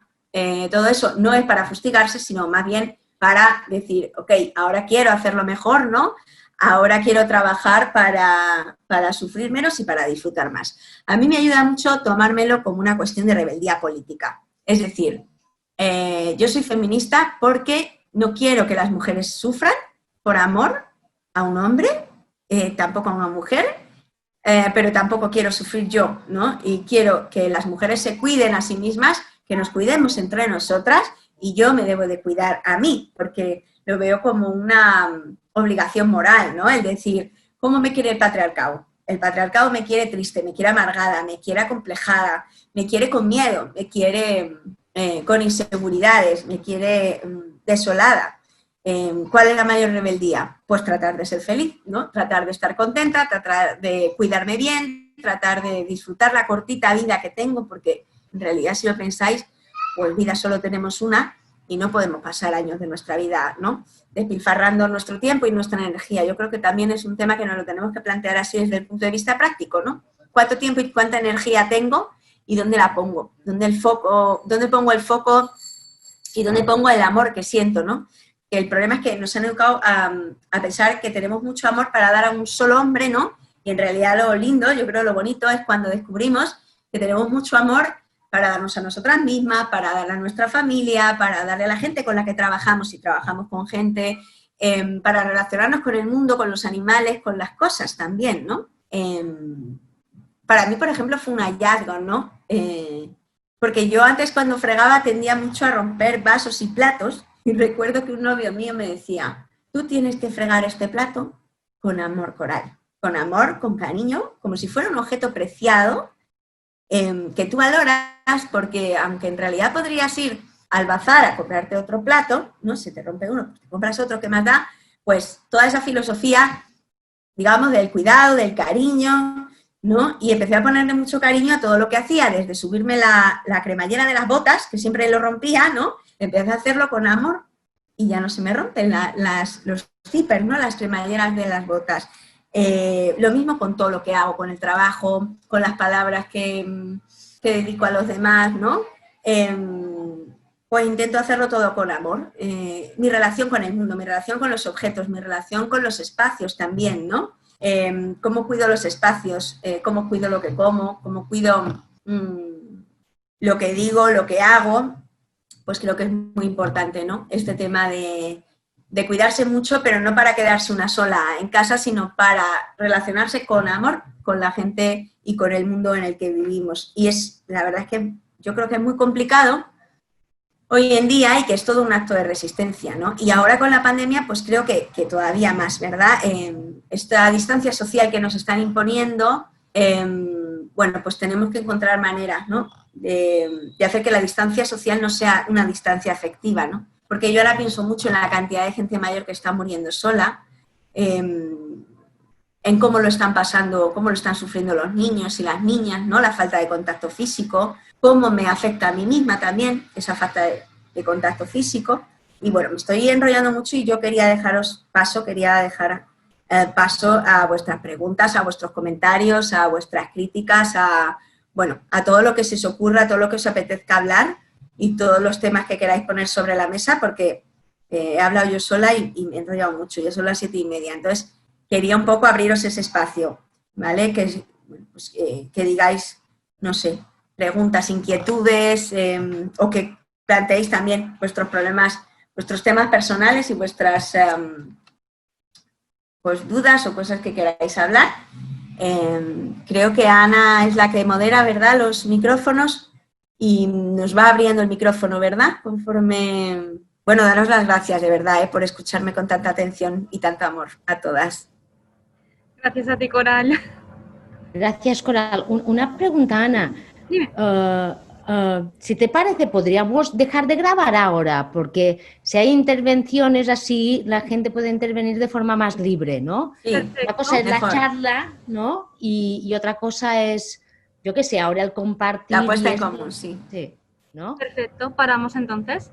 todo eso no es para fustigarse, sino más bien para decir, ok, ahora quiero hacerlo mejor, ¿no? Ahora quiero trabajar para sufrir menos y para disfrutar más. A mí me ayuda mucho tomármelo como una cuestión de rebeldía política. Es decir, yo soy feminista porque no quiero que las mujeres sufran por amor a un hombre, tampoco a una mujer, pero tampoco quiero sufrir yo, ¿no? Y quiero que las mujeres se cuiden a sí mismas, que nos cuidemos entre nosotras, y yo me debo de cuidar a mí, porque lo veo como una obligación moral, ¿no? El decir, ¿cómo me quiere el patriarcado? El patriarcado me quiere triste, me quiere amargada, me quiere acomplejada, me quiere con miedo, me quiere con inseguridades, me quiere desolada. ¿Cuál es la mayor rebeldía? Pues tratar de ser feliz, ¿no? Tratar de estar contenta, tratar de cuidarme bien, tratar de disfrutar la cortita vida que tengo, porque en realidad, si lo pensáis, pues vida solo tenemos una y no podemos pasar años de nuestra vida, ¿no?, despilfarrando nuestro tiempo y nuestra energía. Yo creo que también es un tema que nos lo tenemos que plantear así desde el punto de vista práctico, ¿no? ¿Cuánto tiempo y cuánta energía tengo y dónde la pongo? ¿Dónde pongo el foco y dónde pongo el amor que siento, ¿no? El problema es que nos han educado a pensar que tenemos mucho amor para dar a un solo hombre, ¿no? Y en realidad lo lindo, yo creo lo bonito, es cuando descubrimos que tenemos mucho amor para darnos a nosotras mismas, para darle a nuestra familia, para darle a la gente con la que trabajamos, si trabajamos con gente, para relacionarnos con el mundo, con los animales, con las cosas también, ¿no? Para mí, por ejemplo, fue un hallazgo, ¿no? Porque yo antes, cuando fregaba, tendía mucho a romper vasos y platos, y recuerdo que un novio mío me decía, tú tienes que fregar este plato con amor, Coral, con amor, con cariño, como si fuera un objeto preciado, que tú valoras, porque aunque en realidad podrías ir al bazar a comprarte otro plato, ¿no? Si te rompe uno, pues te compras otro, ¿qué más da? Pues toda esa filosofía, digamos, del cuidado, del cariño, ¿no? Y empecé a ponerle mucho cariño a todo lo que hacía, desde subirme la cremallera de las botas, que siempre lo rompía, ¿no? Empecé a hacerlo con amor y ya no se me rompen los zippers, ¿no? Las cremalleras de las botas. Lo mismo con todo lo que hago, con el trabajo, con las palabras que dedico a los demás, ¿no? Pues intento hacerlo todo con amor. Mi relación con el mundo, mi relación con los objetos, mi relación con los espacios también, ¿no? Cómo cuido los espacios, cómo cuido lo que como, cómo cuido lo que digo, lo que hago, pues creo que es muy importante, ¿no? Este tema de cuidarse mucho, pero no para quedarse una sola en casa, sino para relacionarse con amor, con la gente y con el mundo en el que vivimos. Y la verdad es que yo creo que es muy complicado hoy en día y que es todo un acto de resistencia, ¿no? Y ahora con la pandemia, pues creo que todavía más, ¿verdad? Esta distancia social que nos están imponiendo, bueno, pues tenemos que encontrar maneras, ¿no?, de hacer que la distancia social no sea una distancia afectiva, ¿no? Porque yo ahora pienso mucho en la cantidad de gente mayor que está muriendo sola, en en cómo lo están pasando, cómo lo están sufriendo los niños y las niñas, ¿no? La falta de contacto físico, cómo me afecta a mí misma también esa falta de contacto físico. Y bueno, me estoy enrollando mucho y yo quería dejar paso a vuestras preguntas, a vuestros comentarios, a vuestras críticas, a todo lo que se os ocurra, a todo lo que os apetezca hablar y todos los temas que queráis poner sobre la mesa, porque he hablado yo sola y me he enrollado mucho, ya son las 7:30, entonces quería un poco abriros ese espacio, ¿vale? Que digáis, no sé, preguntas, inquietudes, o que planteéis también vuestros problemas, vuestros temas personales y vuestras dudas o cosas que queráis hablar. Creo que Ana es la que modera, ¿verdad?, los micrófonos y nos va abriendo el micrófono, ¿verdad? Conforme... Bueno, daros las gracias, de verdad, por escucharme con tanta atención y tanto amor a todas. Gracias a ti, Coral. Gracias, Coral. Una pregunta, Ana. Dime. Si te parece, podríamos dejar de grabar ahora, porque si hay intervenciones así, la gente puede intervenir de forma más libre, ¿no? Sí, una cosa es mejor. la charla, ¿no? Y otra cosa es, yo qué sé, ahora el compartir. La puesta en común, sí. Sí, ¿no? Perfecto, paramos entonces.